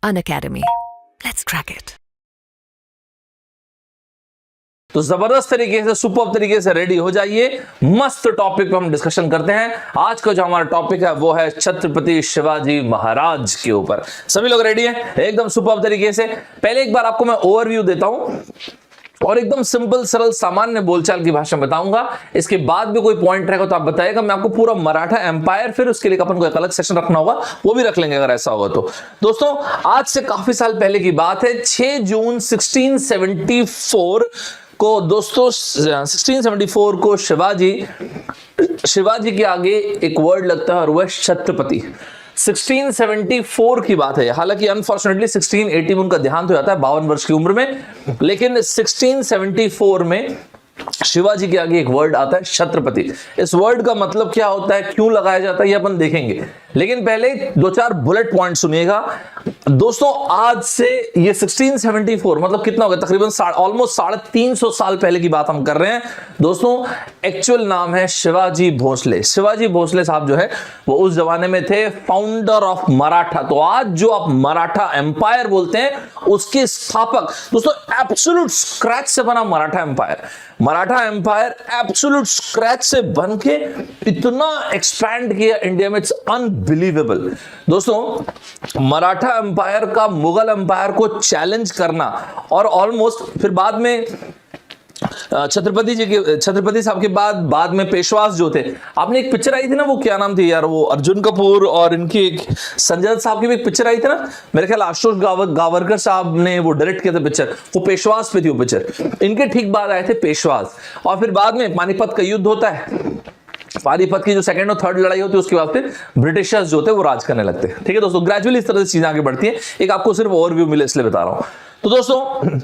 Unacademy. Let's crack it. तो जबरदस्त तरीके से सुपर तरीके से रेडी हो जाइए। मस्त टॉपिक पे हम डिस्कशन करते हैं। आज का जो हमारा टॉपिक है वो है छत्रपति शिवाजी महाराज के ऊपर। सभी लोग रेडी हैं एकदम सुपर तरीके से। पहले एक बार आपको मैं ओवरव्यू देता हूं और एकदम सिंपल सरल सामान्य बोलचाल की भाषा में बताऊंगा। इसके बाद भी कोई पॉइंट रहेगा तो आप बताइएगा। मैं आपको पूरा मराठा एम्पायर, फिर उसके लिए अपन को एक अलग सेक्शन रखना होगा, वो भी रख लेंगे अगर ऐसा होगा तो। दोस्तों आज से काफी साल पहले की बात है, 6 जून 1674 को दोस्तों 1674 को शिवाजी के आगे एक वर्ड लगता है और वह छत्रपति। 1674 की बात है, हालांकि अनफॉर्चुनेटली 1680 में उनका देहांत हो जाता है 52 वर्ष की उम्र में, लेकिन 1674 में शिवाजी के आगे एक वर्ड आता है छत्रपति। इस वर्ड का मतलब क्या होता है, क्यों लगाया जाता है, ये अपन देखेंगे। लेकिन पहले 2-4 बुलेट पॉइंट सुनिएगा दोस्तों। आज से ये 1674 मतलब कितना हो गया, तकरीबन ऑलमोस्ट 350 साल पहले की बात हम कर रहे हैं दोस्तों। एक्चुअल नाम है शिवाजी भोसले। शिवाजी भोसले साहब जो है वो उस जमाने में थे फाउंडर ऑफ मराठा। तो आज जो आप मराठा एम्पायर बोलते हैं उसके स्थापक दोस्तों, एब्सोल्यूट स्क्रैच से बना Maratha empire. Maratha empire absolute scratch से बन के इतना एक्सपैंड किया इंडिया में, इट्स अनबिलीवेबल दोस्तों। मराठा एम्पायर का मुगल एम्पायर को चैलेंज करना और ऑलमोस्ट फिर बाद में छत्रपति साहब के बाद में पेशवास जो थे। आपने एक पिक्चर आई थी ना, वो क्या नाम थी यार, वो अर्जुन कपूर और इनकी एक संजय दत्त साहब की भी एक पिक्चर आई थी ना, मेरे ख्याल आशुतोष गावरकर साहब ने वो डायरेक्ट किया था पिक्चर, वो पेशवास पे थी वो पिक्चर। इनके ठीक बाद आए थे पेशवास, और फिर बाद में पानीपत का युद्ध होता है। पानीपत की जो सेकंड और थर्ड लड़ाई होती है उसके बाद फिर ब्रिटिशर्स जो थे वो राज करने लगते हैं। ठीक है दोस्तों, ग्रेजुअली इस तरह से चीजें आगे बढ़ती है। एक आपको सिर्फ ओवरव्यू मिले इसलिए बता रहा हूं। तो दोस्तों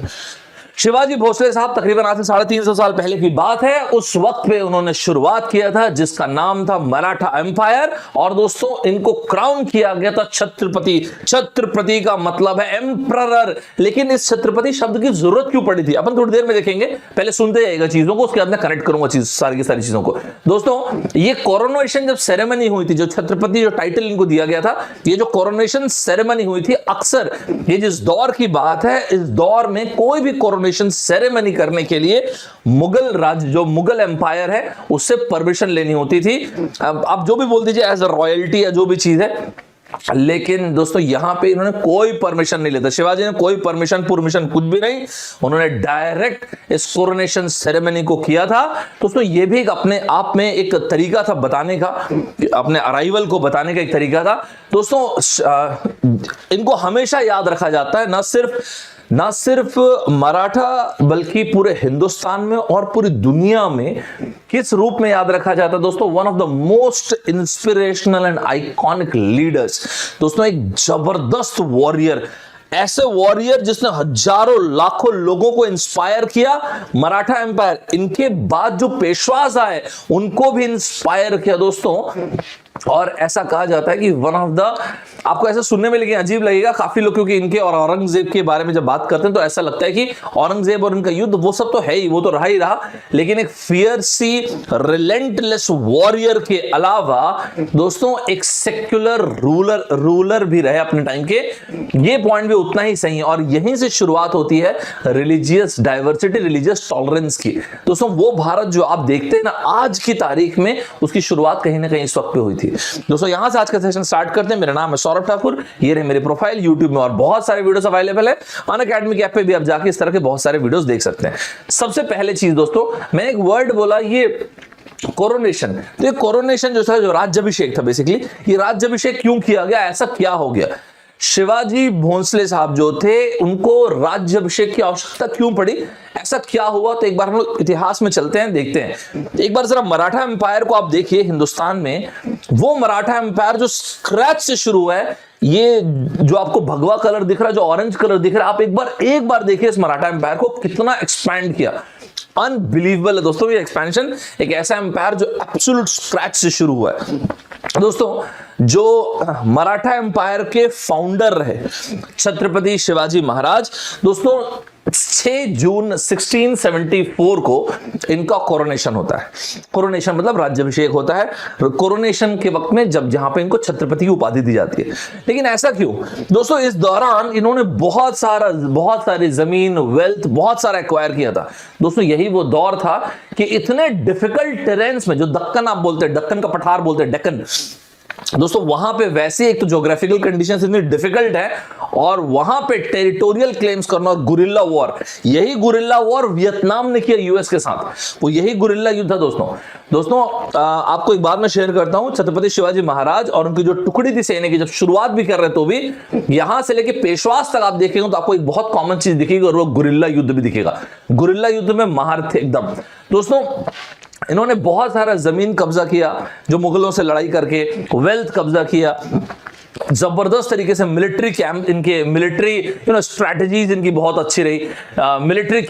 शिवाजी भोसले साहब तकरीबन आज से 350 साल पहले की बात है, उस वक्त पे उन्होंने शुरुआत किया था जिसका नाम था मराठा एम्पायर। और दोस्तों इनको क्राउन किया गया था छत्रपति। छत्रपति का मतलब है एम्परर। लेकिन इस छत्रपति शब्द की जरूरत क्यों पड़ी थी अपन थोड़ी देर में देखेंगे। पहले सुनते जाइएगा चीजों को, उसके बाद मैं कनेक्ट करूंगा सारी की सारी चीजों को। दोस्तों ये कोरोनेशन जब सेरेमनी हुई थी, जो छत्रपति जो टाइटल इनको दिया गया था, ये जो कोरोनेशन सेरेमनी हुई थी, अक्सर ये जिस दौर की बात है, इस दौर में कोई भी कोरोनेशन सेरेमनी करने के लिए मुगल राज्य जो मुगल एम्पायर है उससे परमिशन लेनी होती थी। अब आप जो भी बोल दीजिए एज अ रॉयल्टी या जो भी चीज है, लेकिन दोस्तों यहां पे इन्होंने कोई परमिशन नहीं लेता। शिवाजी ने कोई परमिशन कुछ भी नहीं, उन्होंने डायरेक्ट इस कोरोनेशन सेरेमनी को किया था। दोस्तों ये भी एक अपने आप में एक तरीका था बताने का, अपने अराइवल को बताने का एक तरीका था। दोस्तों इनको हमेशा याद रखा जाता है, ना सिर्फ मराठा बल्कि पूरे हिंदुस्तान में और पूरी दुनिया में किस रूप में याद रखा जाता है दोस्तों, one of the most inspirational and iconic leaders. दोस्तों एक जबरदस्त वॉरियर, ऐसे वॉरियर जिसने हजारों लाखों लोगों को इंस्पायर किया। मराठा एम्पायर, इनके बाद जो पेशवास आए उनको भी इंस्पायर किया दोस्तों। और ऐसा कहा जाता है कि वन ऑफ द, आपको ऐसा सुनने में लेकिन अजीब लगेगा काफी लोग, क्योंकि इनके और औरंगजेब के बारे में जब बात करते हैं तो ऐसा लगता है कि औरंगजेब और इनका युद्ध वो सब तो है ही, वो तो रहा ही रहा, लेकिन एक फियरसी रिलेंटलेस वॉरियर के अलावा दोस्तों एक सेक्युलर रूलर भी रहे अपने टाइम के। ये पॉइंट भी उतना ही सही है। और यहीं से शुरुआत होती है रिलीजियस डाइवर्सिटी, रिलीजियस टॉलरेंस की। दोस्तों वो भारत जो आप देखते हैं ना आज की तारीख में, उसकी शुरुआत कहीं ना कहीं इस वक्त पे हुई थी। दोस्तों यहां से आज का सेशन स्टार्ट करते हैं। मेरा नाम है सौरभ ठाकुर, ये रहे मेरे प्रोफाइल यूट्यूब में, और बहुत सारे वीडियोस अवेलेबल है। अनअकैडमी के ऐप पे भी आप जाके इस तरह के बहुत सारे वीडियोस देख सकते हैं। सबसे पहले चीज दोस्तों, मैंने एक वर्ड बोला, ये कोरोनेशन। तो ये कोरोनेशन जो था, जो राज्याभिषेक था, बेसिकली ये राज्याभिषेक क्यों किया गया, ऐसा क्या हो गया। शिवाजी भोसले साहब जो थे उनको राज्याभिषेक की आवश्यकता क्यों पड़ी, ऐसा क्या हुआ। तो एक बार हम लोग इतिहास में चलते हैं, देखते हैं। एक बार जरा मराठा एम्पायर को आप देखिए हिंदुस्तान में, वो मराठा एम्पायर जो स्क्रैच से शुरू हुआ है। ये जो आपको भगवा कलर दिख रहा है, जो ऑरेंज कलर दिख रहा है, आप एक बार देखिए इस मराठा एम्पायर को कितना एक्सपैंड किया। अनबिलीवेबल है दोस्तों ये एक्सपेंशन। एक ऐसा एम्पायर जो एब्सोल्यूट स्क्रैच से शुरू हुआ है। दोस्तों जो मराठा एम्पायर के फाउंडर रहे छत्रपति शिवाजी महाराज, दोस्तों 6 जून 1674 को इनका कोरोनेशन होता है। कोरोनेशन मतलब राज्याभिषेक होता है। कोरोनेशन के वक्त में जब जहां पे इनको छत्रपति की उपाधि दी जाती है। लेकिन ऐसा क्यों दोस्तों? इस दौरान इन्होंने बहुत सारी जमीन, वेल्थ, बहुत सारा एक्वायर किया था दोस्तों। यही वो दौर था कि इतने डिफिकल्ट टेरेन्स में, जो दक्कन आप बोलते हैं, दक्कन का पठार बोलते हैं, डेक्कन दोस्तों, वहां पे वैसे एक तो ज्योग्राफिकल कंडीशंस इतनी डिफिकल्ट है और वहां पे टेरिटोरियल क्लेम्स करना और गुरिल्ला वॉर, यही गुरिल्ला वॉर वियतनाम ने किया यूएस के साथ, वो यही गुरिल्ला युद्ध था दोस्तों। आपको एक बात मैं शेयर करता हूं, छत्रपति शिवाजी महाराज और उनकी जो टुकड़ी थी सेना की, जब शुरुआत भी कर रहे तो भी यहां से लेके पेशवास तक आप देखेंगे तो आपको एक बहुत कॉमन चीज दिखेगी और वो गुरिल्ला युद्ध भी दिखेगा। गुरिल्ला युद्ध में माहिर थे एकदम दोस्तों। इन्होंने बहुत सारा जमीन कब्जा किया, जो मुगलों से लड़ाई करके वेल्थ कब्जा किया। जबरदस्त तरीके से मिलिट्री कैंप, इनके मिलिट्री स्ट्रैटेजीज इनकी बहुत अच्छी रही। मिलिट्री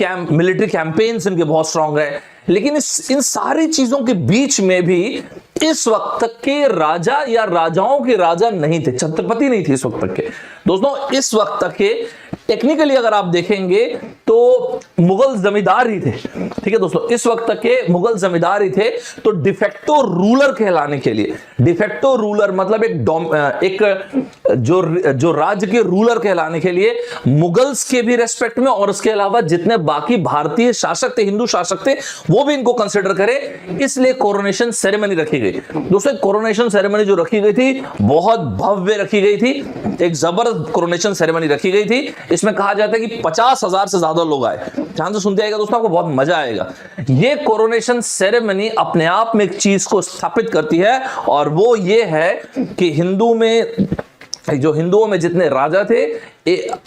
कैंपेन्स इनके बहुत स्ट्रांग रहे। लेकिन इन सारी चीजों के बीच में भी इस वक्त तक के राजा या राजाओं के राजा नहीं थे, छत्रपति नहीं थे इस वक्त तक के दोस्तों। इस वक्त तक के टेक्निकली अगर आप देखेंगे तो मुगल जमींदार ही थे, ठीक है दोस्तों। इस वक्त तक के मुगल जमींदार ही थे। तो डिफेक्टो रूलर कहलाने के लिए, डिफेक्टो रूलर मतलब एक जो राज्य के रूलर कहलाने के लिए मुगल्स के भी रेस्पेक्ट में और उसके अलावा जितने बाकी भारतीय शासक थे, हिंदू शासक थे, वो भी इनको कंसिडर करें, इसलिए कोरोनेशन सेरेमनी रखी गई दोस्तों। कोरोनेशन सेरेमनी जो रखी गई थी बहुत भव्य रखी गई थी, एक जबरदस्त कोरोनेशन सेरेमनी रखी गई थी। इसमें कहा जाता है कि 50,000 से ज्यादा लोग आए। ध्यान से सुनते आएगा दोस्तों, आपको बहुत मजा आएगा। ये कोरोनेशन सेरेमनी अपने आप में एक चीज को स्थापित करती है और वो ये है कि हिंदुओं में जितने राजा थे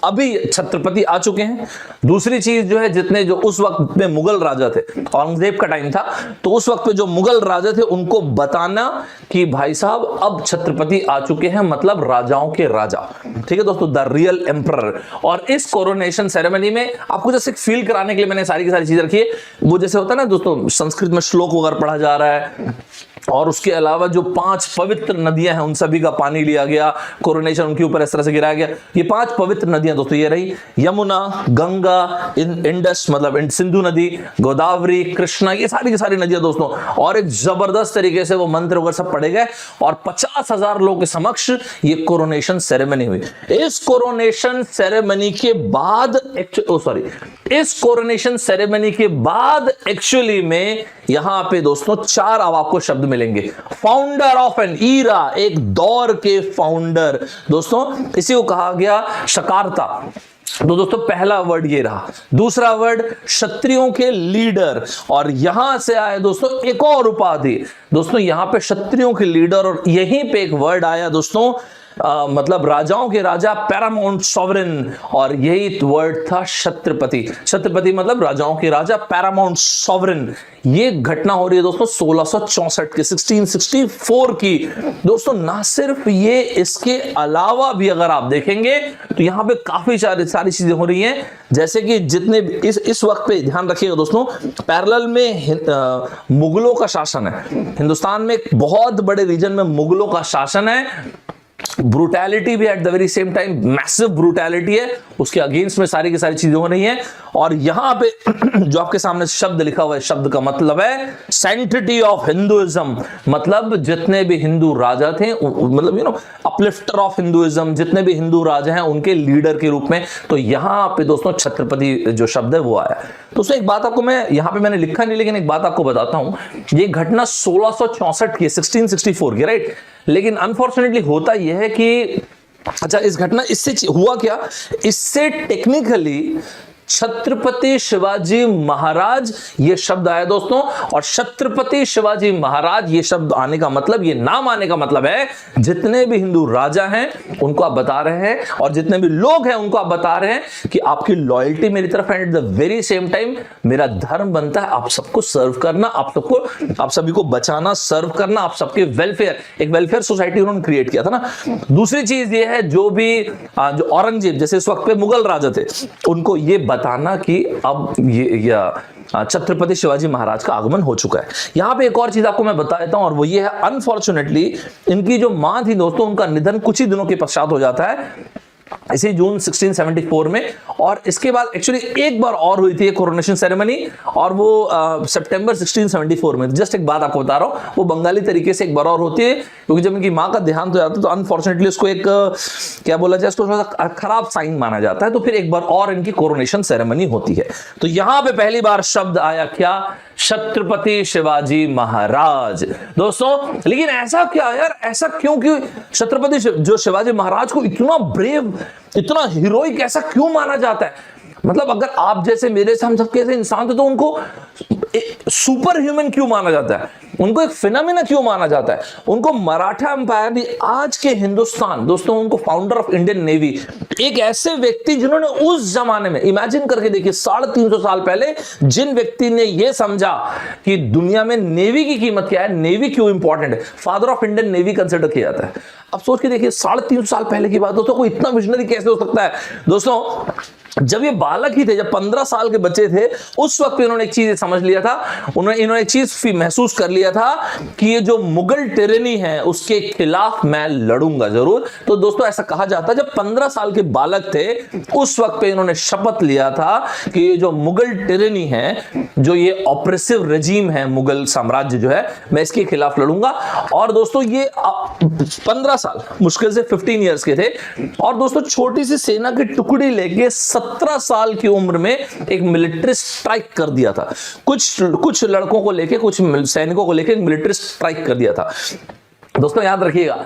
अभी छत्रपति आ चुके हैं। दूसरी चीज जो है, जितने जो उस वक्त में मुगल राजा थे, औरंगजेब का टाइम था, तो उस वक्त पे जो मुगल राजा थे उनको बताना कि भाई साहब अब छत्रपति आ चुके हैं, मतलब राजाओं के राजा, ठीक है दोस्तों, द रियल एम्परर। और इस कोरोनेशन सेरेमनी में आपको जैसे फील कराने के लिए मैंने सारी की सारी चीजें रखी है। वो जैसे होता है ना दोस्तों, संस्कृत में श्लोक वगैरह पढ़ा जा रहा है और उसके अलावा जो 5 पवित्र नदियां हैं उन सभी का पानी लिया गया, कोरोनेशन उनके ऊपर इस तरह से गिराया गया। ये 5 पवित्र नदियां दोस्तों ये रही, यमुना, गंगा, इंडस मतलब सिंधु नदी, गोदावरी, कृष्णा, ये सारी की सारी नदियां दोस्तों। और एक जबरदस्त तरीके से वो मंत्र वगैरह सब पढ़े गए और 50,000 लोगों के समक्ष ये कोरोनेशन सेरेमनी हुई। इस कोरोनेशन सेरेमनी के बाद एक्चुअली में यहां पे दोस्तों 4 अब आपको शब्द मिलेंगे। फाउंडर ऑफ एन ईरा, एक दौर के फाउंडर दोस्तों, इसी को कहा गया शकार्ता। तो दोस्तों पहला वर्ड ये रहा। दूसरा वर्ड क्षत्रियों के लीडर, और यहां से आए दोस्तों एक और उपाधि दोस्तों, यहां पे क्षत्रियों के लीडर, और यहीं पे एक वर्ड आया दोस्तों मतलब राजाओं के राजा, पैरामाउंट सॉवरेन, और यही वर्ड था छत्रपति। छत्रपति मतलब राजाओं के राजा, पैरामाउंट सॉवरेन। ये घटना हो रही है दोस्तों 1664 की, 1664 की दोस्तों। ना सिर्फ ये, इसके अलावा भी अगर आप देखेंगे तो यहां पे काफी सारी चीजें हो रही हैं, जैसे कि जितने इस वक्त पे ध्यान रखिएगा दोस्तों, पैरेलल में मुगलों का शासन है हिंदुस्तान में, एक बहुत बड़े रीजन में मुगलों का शासन है। ब्रूटैलिटी भी at the very same time, massive brutality है, उसके अगेंस्ट में सारी की सारी चीजें हो रही हैं। और यहां पे जो आपके सामने शब्द लिखा हुआ है, शब्द का मतलब है सैंक्टिटी ऑफ हिंदुइज्म, मतलब जितने भी हिंदू राजा थे, मतलब अपलिफ्टर ऑफ हिंदुइज्म, जितने भी हिंदू राजा हैं उनके लीडर के रूप में। तो यहां पे दोस्तों छत्रपति जो शब्द है वो आया। तो उसमें एक बात आपको मैं यहां पे मैंने लिखा नहीं, लेकिन एक बात आपको बताता हूं। ये घटना 1664 की, 1664 की, राइट। लेकिन अनफॉर्चुनेटली होता यह है कि अच्छा, इस घटना इससे हुआ क्या, इससे टेक्निकली छत्रपति शिवाजी महाराज ये शब्द आया दोस्तों। और छत्रपति शिवाजी महाराज ये शब्द आने का मतलब, ये नाम आने का मतलब है जितने भी हिंदू राजा हैं उनको आप बता रहे हैं, और जितने भी लोग हैं उनको आप बता रहे हैं कि आपकी लॉयल्टी मेरी तरफ है, at the very same time मेरा धर्म बनता है आप सबको सर्व करना, आप सभी को बचाना, सर्व करना, आप सबके वेलफेयर, एक वेलफेयर सोसाइटी उन्होंने क्रिएट किया था ना। दूसरी चीज ये है, जो औरंगजेब जैसे इस वक्त पे मुगल राजा थे, उनको ये बताना कि अब ये छत्रपति शिवाजी महाराज का आगमन हो चुका है। यहां पे एक और चीज आपको मैं बता देता हूं, और वो ये है, अनफॉर्चुनेटली इनकी जो मां थी दोस्तों, उनका निधन कुछ ही दिनों के पश्चात हो जाता है। इसी जून 1674 में। और इसके बाद एक्चुअली एक बार और हुई थी कोरोनेशन सेरेमनी, और वो सितंबर 1674 में। जस्ट एक बात आपको बता रहा हूँ, वो बंगाली तरीके से एक बार और होती है, क्योंकि जब इनकी माँ का देहांत हो जाता है तो अनफॉर्चुनेटली उसको एक क्या बोला जाए, उसको थोड़ा सा खराब साइन माना जाता है, तो फिर एक बार और इनकी कोरोनेशन सेरेमनी होती है। तो यहां पे पहली बार शब्द आया क्या, छत्रपति शिवाजी महाराज। दोस्तों लेकिन ऐसा क्या यार, ऐसा क्यों कि छत्रपति जो शिवाजी महाराज को इतना ब्रेव, इतना हीरोइक ऐसा क्यों माना जाता है? मतलब अगर आप जैसे मेरे से हम सब कैसे इंसान थे तो उनको सुपर ह्यूमन क्यों माना जाता है, उनको एक फिनोमेना क्यों माना जाता है? उनको मराठा एम्पायर ने, आज के हिंदुस्तान, दोस्तों उनको फाउंडर ऑफ इंडियन नेवी, एक ऐसे व्यक्ति जिन्होंने उस जमाने में, इमेजिन करके देखिए 350 साल पहले जिन व्यक्ति ने यह समझा कि दुनिया में नेवी की कीमत क्या है, नेवी क्यों इंपॉर्टेंट है, father of Indian navy consider किया जाता है। अब सोच के देखिए 350 साल पहले की बात, दोस्तों कोई इतना विजनरी कैसे हो सकता है? दोस्तों जब ये बालक ही थे, जब 15 साल के बच्चे थे, उस वक्त इन्होंने एक चीज समझ लिया था, इन्होंने एक चीज महसूस कर लिया था कि ये जो मुगल टिरनी है उसके खिलाफ मैं लड़ूंगा जरूर। तो दोस्तों ऐसा कहा जाता है जब 15 साल के बालक थे उस वक्त पे इन्होंने शपथ लिया था कि ये जो मुगल टिरनी है, जो ये ऑपरेसिव रेजिम है, मुगल साम्राज्य जो है, मैं इसके खिलाफ लड़ूंगा। और दोस्तों ये 15 साल, मुश्किल से 15 ईयर्स के थे, और दोस्तों छोटी सी सेना की टुकड़ी लेके 17 साल की उम्र में एक मिलिट्री स्ट्राइक कर दिया था। कुछ लड़कों को लेके, कुछ सैनिकों को लेके एक मिलिट्री स्ट्राइक कर दिया था। दोस्तों याद रखिएगा,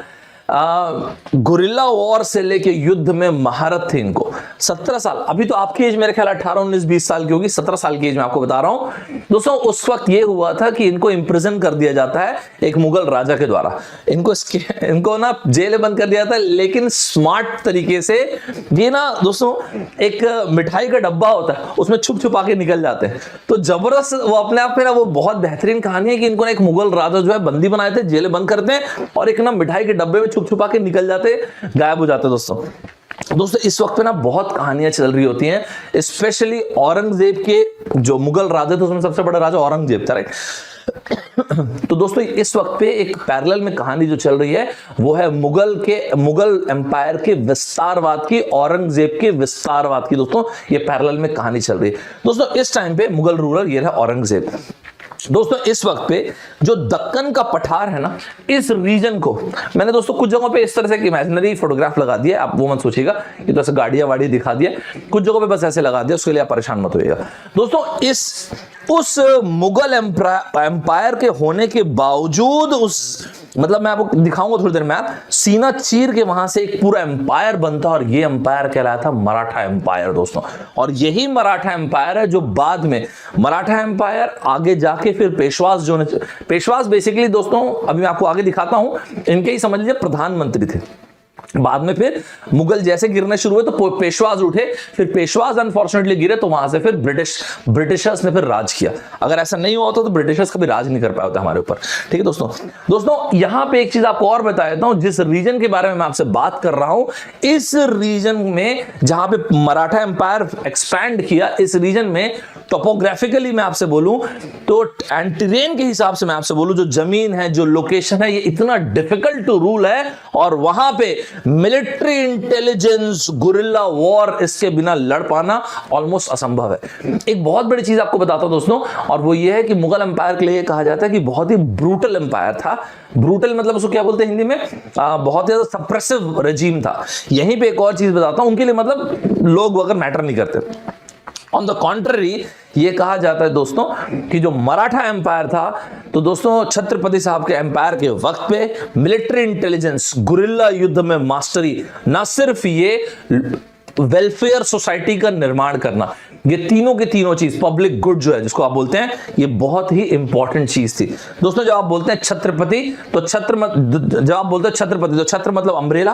गुरिल्ला वॉर से लेके युद्ध में महारत थी इनको। 17 साल, अभी तो आपकी एज मेरे ख्याल 18, 19, 20 साल की होगी, 17 साल की एज में आपको बता रहा हूं। दोस्तों उस वक्त ये हुआ था कि इनको इंप्रिजन कर दिया जाता है एक मुगल राजा के द्वारा। इनको ना जेल में बंद कर दिया था, लेकिन स्मार्ट तरीके से। ये ना दोस्तों एक मिठाई का डब्बा होता है, उसमें छुप छुपा के निकल जाते हैं। तो जबरदस्त वो अपने आप में ना, वो बहुत बेहतरीन कहानी है कि इनको ना एक मुगल राजा जो है बंदी बनाए थे, जेल में बंद करते हैं, और एक ना मिठाई के डब्बे में छुप छुपा के निकल जाते, गायब हो जाते। दोस्तों इस वक्त पे ना बहुत कहानियां चल रही होती हैं, स्पेशली औरंगजेब के जो मुगल राजा थे उसमें सबसे बड़ा राजा औरंगजेब था, राइट। तो दोस्तों इस वक्त पे एक पैरेलल में कहानी जो चल रही है वो है मुगल एम्पायर के विस्तारवाद की, औरंगजेब के विस्तारवाद की। दोस्तों ये पैरेलल में कहानी चल रही है। दोस्तों इस टाइम पे मुगल रूलर ये रहा औरंगजेब। दोस्तों इस वक्त पे जो दक्कन का पठार है ना, इस रीजन को मैंने दोस्तों कुछ जगहों पे इस तरह से एक इमेजिनरी फोटोग्राफ लगा दिया, आप वो मत सोचिएगा कि तो ऐसे गाड़ियां वाड़ी दिखा दिया, कुछ जगहों पे बस ऐसे लगा दिया, उसके लिए आप परेशान मत होइएगा। दोस्तों उस मुगल एम्पायर के होने के बावजूद, मतलब मैं आपको दिखाऊंगा थोड़ी देर में, सीना चीर के वहां से एक पूरा एम्पायर बनता, और ये एम्पायर कहलाया था मराठा एम्पायर दोस्तों। और यही मराठा एम्पायर है जो बाद में मराठा एम्पायर आगे जाके फिर पेशवास बेसिकली दोस्तों, अभी मैं आपको आगे दिखाता हूं, इनके ही समझ लीजिए प्रधानमंत्री थे। बाद में फिर मुगल जैसे गिरने शुरू हुए तो पेशवाज उठे, फिर पेशवाज अनफॉर्चुनेटली गिरे, तो वहां से फिर ब्रिटिशर्स ने फिर राज किया। अगर ऐसा नहीं हुआ होता तो ब्रिटिशर्स कभी राज नहीं कर पाया होता हमारे ऊपर, ठीक है दोस्तों यहां पे एक चीज आपको और बता देता हूं, जिस रीजन के बारे में मैं आपसे बात कर रहा हूं, इस रीजन में जहां पे मराठा एम्पायर एक्सपैंड किया, इस रीजन में टोपोग्राफिकली मैं आपसे बोलूं तो टेरेन के हिसाब से मैं आपसे बोलूं, जो जमीन है, जो लोकेशन है, ये इतना डिफिकल्ट टू रूल है, और वहां पे मिलिट्री इंटेलिजेंस, गुरिल्ला वॉर, इसके बिना लड़ पाना ऑलमोस्ट असंभव है। एक बहुत बड़ी चीज आपको बताता हूं दोस्तों, और वो ये है कि मुगल एम्पायर के लिए कहा जाता है कि बहुत ही ब्रूटल एम्पायर था। ब्रूटल मतलब उसको क्या बोलते हैं हिंदी में, बहुत ज्यादा सप्रेसिव रेजिम था। यहीं पे एक और चीज बताता हूं, उनके लिए मतलब लोग वगैरह मैटर नहीं करते। ऑन द कॉन्ट्ररी ये कहा जाता है दोस्तों कि जो मराठा एम्पायर था, तो दोस्तों छत्रपति साहब के एम्पायर के वक्त पे मिलिट्री इंटेलिजेंस, गुरिल्ला युद्ध में मास्टरी, ना सिर्फ ये वेलफेयर सोसाइटी का निर्माण करना, ये तीनों के तीनों चीज, पब्लिक गुड जो है जिसको आप बोलते हैं, ये बहुत ही इंपॉर्टेंट चीज थी दोस्तों। जब आप बोलते हैं छत्रपति, तो जब आप बोलते हैं छत्रपति, तो छत्र मतलब अम्ब्रेला,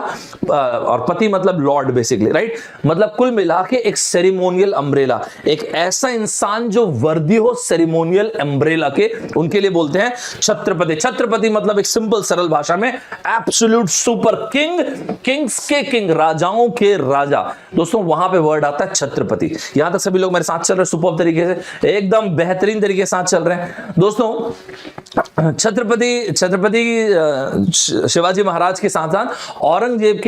और पति मतलब लॉर्ड बेसिकली, राइट। मतलब कुल मिला के एक सेरिमोनियल अम्ब्रेला, एक ऐसा इंसान जो वर्दी हो सेरिमोनियल अम्ब्रेला के, उनके लिए बोलते हैं छत्रपति। छत्रपति मतलब एक सिंपल सरल भाषा में एब्सोल्यूट सुपर किंग, किंग्स के किंग, राजाओं के राजा। दोस्तों वहां पे वर्ड आता है छत्रपति। यहां तक सभी लोग मेरे साथ चल रहे हैं सुपर तरीके से, एकदम बेहतरीन तरीके से साथ चल रहे हैं दोस्तों। छत्रपति शिवाजी महाराज के साथ साथ औरंगजेब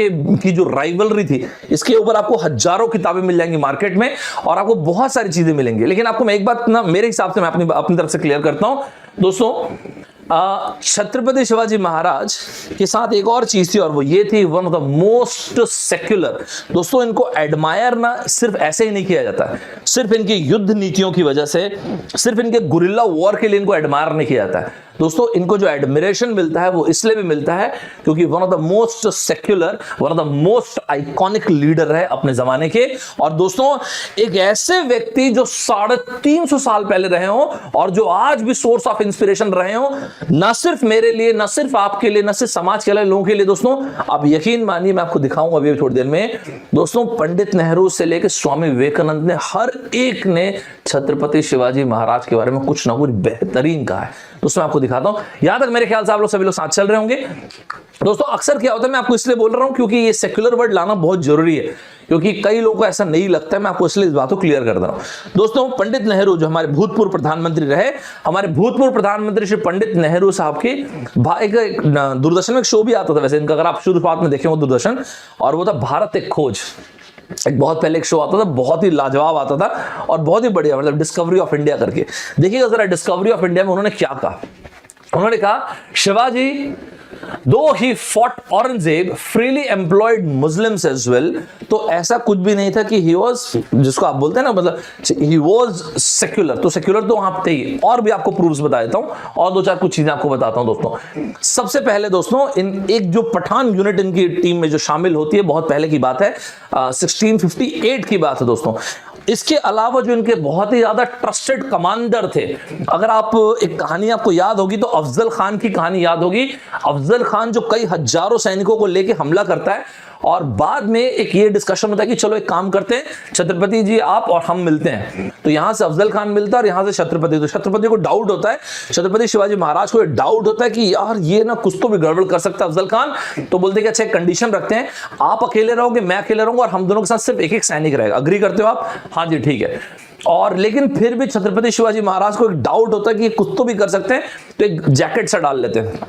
की जो राइवलरी थी, इसके ऊपर आपको हजारों किताबें मिल जाएंगी मार्केट में और आपको बहुत सारी चीजें मिलेंगी। लेकिन आपको मैं एक बात ना मेरे हिसाब से मैं अपनी तरफ से क्लियर करता हूं दोस्तों, छत्रपति शिवाजी महाराज के साथ एक और चीज थी और वो ये थी one of the most secular. दोस्तों इनको एडमायर ना सिर्फ ऐसे ही नहीं किया जाता है, सिर्फ इनकी युद्ध नीतियों की वजह से, सिर्फ इनके गुरिल्ला वॉर के लिए इनको एडमायर नहीं किया जाता है दोस्तों। इनको जो एडमिरेशन मिलता है वो इसलिए भी मिलता है क्योंकि one of the most secular, one of the most iconic leader है अपने जमाने के। और दोस्तों एक ऐसे व्यक्ति जो 350 साल पहले रहे हो और जो आज भी सोर्स ऑफ इंस्पिरेशन रहे हो, ना सिर्फ मेरे लिए, ना सिर्फ आपके लिए, ना सिर्फ समाज के लोगों के लिए दोस्तों। आप यकीन मानिए, मैं आपको दिखाऊंगा अभी थोड़ी देर में दोस्तों, पंडित नेहरू से लेकर स्वामी विवेकानंद ने हर एक ने छत्रपति शिवाजी महाराज के बारे में कुछ ना कुछ बेहतरीन कहा है दोस्तों। मैं आपको दिखाता हूं, यहां तक मेरे ख्याल से आप लोग सभी लोग साथ चल रहे होंगे दोस्तों। अक्सर क्या होता है, मैं आपको इसलिए बोल रहा हूं क्योंकि ये सेक्युलर वर्ड लाना बहुत जरूरी है, क्योंकि कई लोगों को ऐसा नहीं लगता है। मैं आपको इसलिए इस बात को क्लियर कर दे रहा हूं दोस्तों। पंडित नेहरू जो हमारे भूतपूर्व प्रधानमंत्री रहे, हमारे भूतपूर्व प्रधानमंत्री श्री पंडित नेहरू साहब की एक दूरदर्शन में एक शो भी आता था वैसे इनका, अगर आप शुरुआत में देखें वो दूरदर्शन, और वो था भारत एक खोज। एक बहुत पहले एक शो आता था, बहुत ही लाजवाब आता था और बहुत ही बढ़िया, मतलब डिस्कवरी ऑफ इंडिया करके। देखिएगा जरा डिस्कवरी ऑफ इंडिया में उन्होंने क्या कहा। उन्होंने कहा Shivaji though he fought Aurangzeb freely employed Muslims as well, तो ऐसा कुछ भी नहीं था कि ही वाज, जिसको आप बोलते हैं ना, मतलब ही वाज सेक्युलर, तो सेक्युलर तो वहां पे ही। और भी आपको प्रूफ्स बता देता हूं और दो चार कुछ चीजें आपको बताता हूं दोस्तों। सबसे पहले दोस्तों एक जो पठान यूनिट इनकी टीम में जो शामिल होती है, बहुत पहले की बात है, 1658 की बात है दोस्तों। इसके अलावा जो इनके बहुत ही ज्यादा ट्रस्टेड कमांडर थे, अगर आप एक कहानी आपको याद होगी तो अफजल खान की कहानी याद होगी। अफजल खान जो कई हजारों सैनिकों को लेकर हमला करता है और बाद में एक ये डिस्कशन होता है कि चलो एक काम करते हैं, छत्रपति जी आप और हम मिलते हैं। तो यहां से अफजल खान मिलता है और यहां से छत्रपति। तो छत्रपति को डाउट होता है, छत्रपति शिवाजी महाराज को डाउट होता है कि यार ये ना कुछ तो भी गड़बड़ कर सकता है अफजल खान। तो बोलते कि अच्छा एक कंडीशन रखते हैं, आप अकेले रहोगे, मैं अकेले रहूंगा और हम दोनों के साथ सिर्फ एक सैनिक रहेगा। अग्री करते हो आप? हाँ जी ठीक है। और लेकिन फिर भी छत्रपति शिवाजी महाराज को एक डाउट होता है कि कुछ तो भी कर सकते हैं, तो एक जैकेट सा डाल लेते हैं,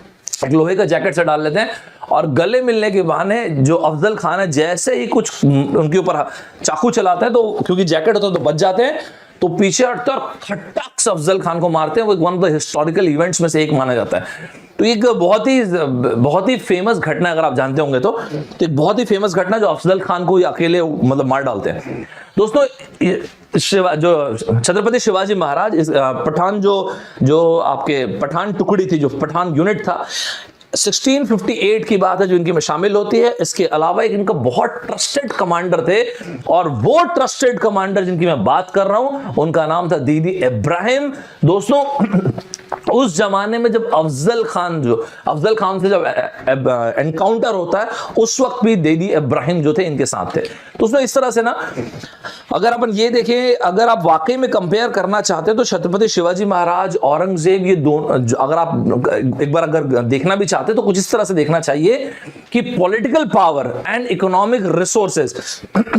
एक लोहे का जैकेट से डाल लेते हैं और गले मिलने के बहाने जो अफजल खान है जैसे ही कुछ उनके ऊपर चाकू चलाते हैं, तो क्योंकि जैकेट होता है तो बच जाते हैं, तो पीछे हटते और खटाक से अफजल खान को मारते हैं। वो one of the historical events में से एक माना जाता है। तो एक बहुत ही फेमस घटना, अगर आप जानते होंगे तो एक बहुत ही फेमस घटना जो अफजल खान को अकेले मतलब मार डालते हैं दोस्तों। जो छत्रपति शिवाजी महाराज पठान जो आपके पठान टुकड़ी थी, जो पठान यूनिट था, 1658 की बात है जो इनकी में शामिल होती है। इसके अलावा एक इनका बहुत ट्रस्टेड कमांडर थे और वो ट्रस्टेड कमांडर जिनकी मैं बात कर रहा हूं उनका नाम था दीदी इब्राहिम दोस्तों। उस जमाने में जब अफजल खान से जब एनकाउंटर होता है, उस वक्त भी दीदी इब्राहिम जो थे इनके साथ थे। तो उसमें इस तरह से ना, अगर अपन ये देखें, अगर आप वाकई में कंपेयर करना चाहते हैं तो छत्रपति शिवाजी महाराज, औरंगजेब, ये दोनों अगर आप एक बार अगर देखना भी चाहते हैं तो कुछ इस तरह से देखना चाहिए कि political power and economic resources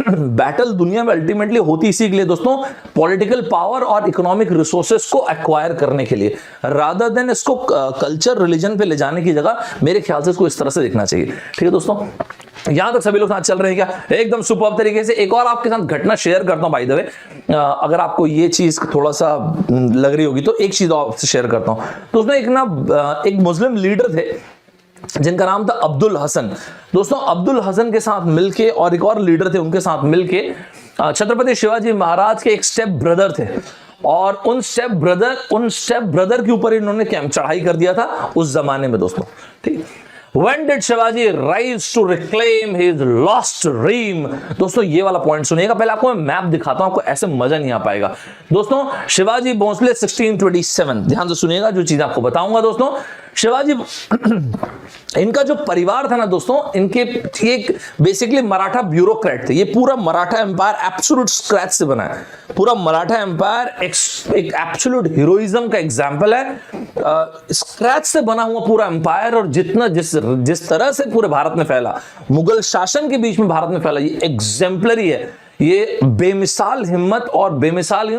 battle दुनिया में अल्टीमेटली होती इसी के लिए दोस्तों, पॉलिटिकल पावर और इकोनॉमिक रिसोर्सेज को एक्वायर करने के लिए, रादर देन इसको कल्चर रिलीजन पे ले जाने की जगह मेरे ख्याल से इसको इस तरह से देखना चाहिए। ठीक है दोस्तों, यहां तक सभी लोग साथ चल रहे हैं क्या? एकदम सुपर्ब तरीके से। एक और आपके साथ घटना शेयर करता हूं बाय द वे, अगर आपको ये चीज थोड़ा सा लग रही होगी तो एक चीज आपसे शेयर करता हूं। तो उसमें एक मुस्लिम लीडर थे जिनका नाम था अब्दुल हसन दोस्तों। अब्दुल हसन के साथ मिलके और एक और लीडर थे, उनके साथ मिलके छत्रपति शिवाजी महाराज के एक स्टेप ब्रदर थे और उन स्टेप ब्रदर के ऊपर इन्होंने कैंप चढ़ाई कर दिया था उस जमाने में दोस्तों। ठीक, When did Shivaji rise to reclaim his lost dream? दोस्तों ये वाला पॉइंट सुनिएगा, पहले आपको मैं मैप दिखाता हूं, आपको ऐसे मजा नहीं आ पाएगा दोस्तों। शिवाजी भोंसले 1627, ध्यान से सुनिएगा जो चीज आपको बताऊंगा दोस्तों। शिवाजी इनका जो परिवार था ना दोस्तों, इनके एक बेसिकली मराठा ब्यूरोक्रेट थे। ये पूरा मराठा एम्पायर एब्सोल्यूट स्क्रैच से बना है। पूरा मराठा एम्पायर एक एब्सोल्यूट हीरोइज्म का एग्जांपल है। स्क्रैच से बना हुआ पूरा एम्पायर, और जिस तरह से पूरे भारत में फैला, मुगल शासन के बीच में भारत में फैला, ये एग्जाम्पलरी है। ये बेमिसाल हिम्मत और बेमिसाल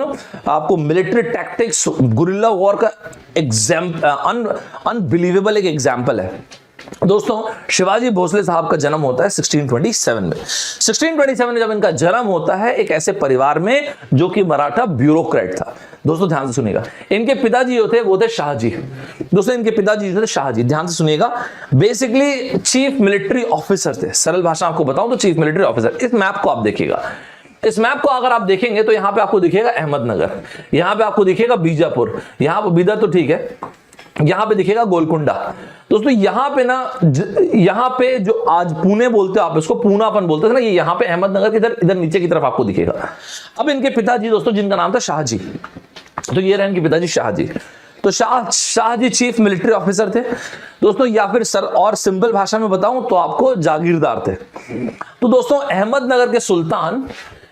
आपको मिलिट्री टैक्टिक्स, गुरिल्ला वॉर का अनबिलीवेबल एक एग्जाम्पल है। दोस्तों, शिवाजी भोसले साहब का जन्म होता है 1627 में। 1627 में जब इनका जन्म होता है एक ऐसे परिवार में जो कि मराठा ब्यूरोक्रेट था। दोस्तों ध्यान से सुनिएगा, इनके पिताजी जो थे वो थे शाहजी। दोस्तों इनके पिताजी जो थे शाहजी, ध्यान से सुनिएगा, बेसिकली चीफ मिलिट्री ऑफिसर थे। सरल भाषा आपको बताऊं तो चीफ मिलिट्री ऑफिसर। इस मैप को आप देखिएगा, इस मैप को अगर आप देखेंगे तो यहां पे आपको दिखेगा अहमदनगर, यहां पे आपको दिखेगा बीजापुर, यहां पर बीदर तो ठीक है, यहां पे दिखेगा गोलकुंडा। दोस्तों यहां पे ना, यहां पे जो आज पुणे बोलते हो आप इसको, पूनापन बोलते थे ना, ये यहां पे अहमदनगर के इधर नीचे की तरफ आपको दिखेगा। अब इनके पिताजी दोस्तों जिनका नाम था शाहजी, तो ये रहे इनके पिताजी शाहजी। तो शाहजी चीफ मिलिट्री ऑफिसर थे दोस्तों, या फिर और सिंपल भाषा में बताऊं तो आपको जागीरदार थे। तो दोस्तों अहमदनगर के सुल्तान,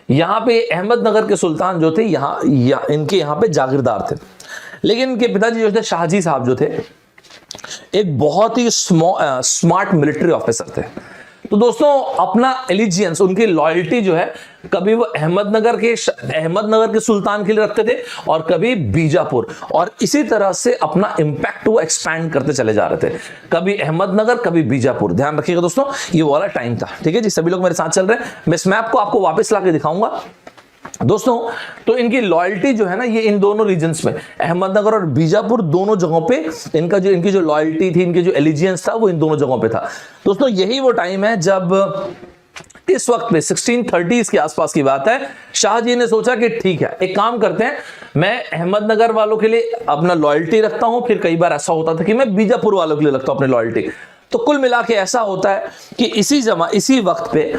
यहां पे अहमदनगर के सुल्तान जो थे इनके यहां पे जागीरदार थे। लेकिन इनके पिताजी जो थे शाहजी साहब जो थे एक बहुत ही स्मार्ट मिलिट्री ऑफिसर थे। तो दोस्तों अपना एलिजियंस, उनकी लॉयल्टी जो है, कभी वो अहमदनगर के सुल्तान के लिए रखते थे और कभी बीजापुर, और इसी तरह से अपना इंपैक्ट वो एक्सपैंड करते चले जा रहे थे, कभी अहमदनगर कभी बीजापुर। ध्यान रखिएगा दोस्तों, ये वाला टाइम था। ठीक है जी, सभी लोग मेरे साथ चल रहे हैं। मैं इस मैप को आपको वापस ला के दिखाऊंगा दोस्तों। तो इनकी लॉयल्टी जो है ना, ये इन दोनों रीजन्स में, अहमदनगर और बीजापुर, दोनों जगहों पे इनकी जो लॉयल्टी थी, इनकी जो एलिजियंस था, वो इन दोनों जगहों पे था। दोस्तों यही वो टाइम है जब इस वक्त पे 1630s के आसपास की बात है, शाहजी ने सोचा कि ठीक है एक काम करते हैं, मैं अहमदनगर वालों के लिए अपना लॉयल्टी रखता हूं, फिर कई बार ऐसा होता था कि मैं बीजापुर वालों के लिए रखता हूं अपनी लॉयल्टी। तो कुल मिला के ऐसा होता है कि इसी वक्त पे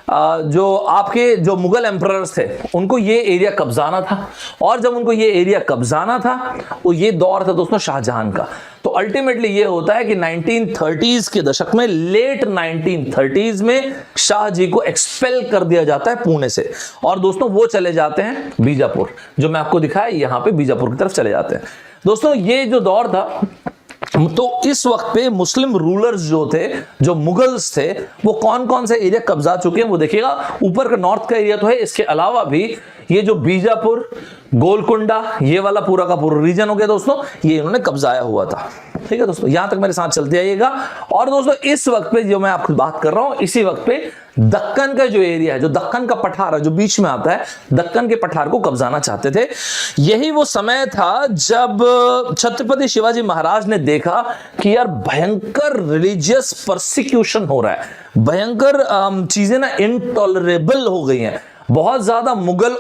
जो मुगल एम्परर्स थे उनको ये एरिया कब्जाना था, और जब उनको ये एरिया कब्जाना था तो ये दौर था दोस्तों शाहजहां का। तो अल्टीमेटली ये होता है कि 1930s के दशक में, लेट 1930s में शाहजी को एक्सपेल कर दिया जाता है पुणे से, और दोस्तों वो चले जाते हैं बीजापुर, जो मैं आपको दिखाया यहां पे बीजापुर की तरफ चले जाते हैं। दोस्तों ये जो दौर था, तो इस वक्त पे मुस्लिम रूलर्स जो थे, जो मुगल्स थे, वो कौन कौन से एरिया कब्जा चुके हैं वो देखिएगा। ऊपर का नॉर्थ का एरिया तो है, इसके अलावा भी ये जो बीजापुर, गोलकुंडा, ये वाला पूरा का पूरा रीजन हो गया दोस्तों, ये इन्होंने कब्जाया हुआ था। ठीक है दोस्तों, यहां तक मेरे साथ चलते आइएगा। और दोस्तों इस वक्त पे जो मैं आपको बात कर रहा हूं, इसी वक्त पे दक्कन का जो एरिया है, जो दक्कन का पठार है जो बीच में आता है, दक्कन के पठार को कब्जाना चाहते थे। यही वो समय था जब छत्रपति शिवाजी महाराज ने देखा कि यार भयंकर रिलीजियस परसिक्यूशन हो रहा है, भयंकर चीजें ना इनटॉलरेबल हो गई हैं, बहुत ज्यादा मुगल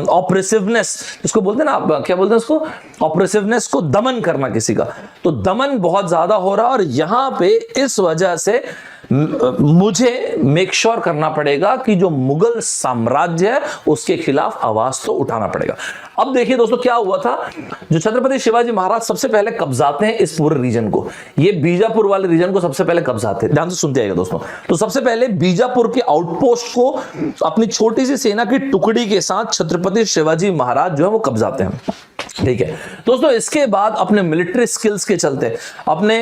ऑपरेसिवनेस, इसको बोलते हैं ना आप, क्या बोलते हैं इसको, ऑपरेसिवनेस को दमन करना किसी का, तो दमन बहुत ज्यादा हो रहा है। और यहां पे इस वजह से मुझे मेक श्योर करना पड़ेगा कि जो मुगल साम्राज्य है उसके खिलाफ आवाज तो उठाना पड़ेगा। अब देखिए दोस्तों क्या हुआ था, जो छत्रपति शिवाजी महाराज सबसे पहले कब्जाते हैं इस पूरे रीजन को, ये बीजापुर वाले रीजन को सबसे पहले कब्जाते हैं। ध्यान से सुनते आइएगा दोस्तों। तो सबसे पहले बीजापुर के आउटपोस्ट को अपनी छोटी सी सेना की टुकड़ी के साथ छत्रपति शिवाजी महाराज जो है वो कब्जाते हैं। ठीक है दोस्तों, इसके बाद अपने मिलिट्री स्किल्स के चलते अपने,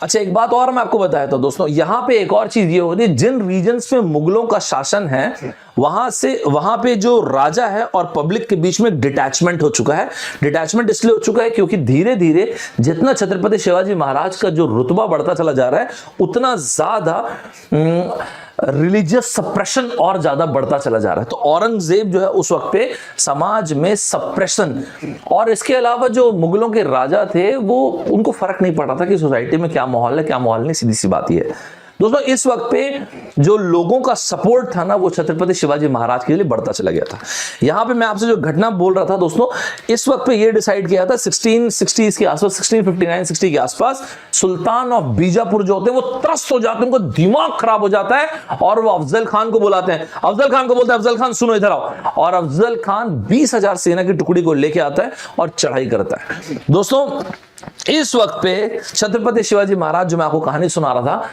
अच्छा एक बात और मैं आपको बताया था दोस्तों, यहां पे एक और चीज ये होती है, जिन रीजन्स में मुगलों का शासन है वहां पे जो राजा है और पब्लिक के बीच में डिटैचमेंट हो चुका है। डिटैचमेंट इसलिए हो चुका है क्योंकि धीरे धीरे जितना छत्रपति शिवाजी महाराज का जो रुतबा बढ़ता चला जा रहा है, उतना ज्यादा रिलीजियस सप्रेशन और ज्यादा बढ़ता चला जा रहा है। तो औरंगजेब जो है उस वक्त पे समाज में सप्रेशन, और इसके अलावा जो मुगलों के राजा थे वो, उनको फर्क नहीं पड़ा था कि सोसाइटी में क्या माहौल है क्या माहौल नहीं, सीधी सी बात ये है दोस्तों। इस वक्त पे जो लोगों का सपोर्ट था ना, वो छत्रपति शिवाजी महाराज के लिए बढ़ता चला गया था। यहां पे मैं आपसे जो घटना बोल रहा था दोस्तों, इस वक्त पे ये डिसाइड किया था 1660s के आसपास, 1659-60 के आसपास, सुल्तान ऑफ बीजापुर जो होते हैं वो त्रस्त हो जाते हैं, उनको दिमाग खराब हो जाता है, और वो अफजल खान को बुलाते हैं। अफजल खान को बोलते हैं, अफजल खान सुनो इधर आओ, और अफजल खान 20,000 सेना की टुकड़ी को लेके आता है और चढ़ाई करता है। दोस्तों इस वक्त पे छत्रपति शिवाजी महाराज, जो मैं आपको कहानी सुना रहा था,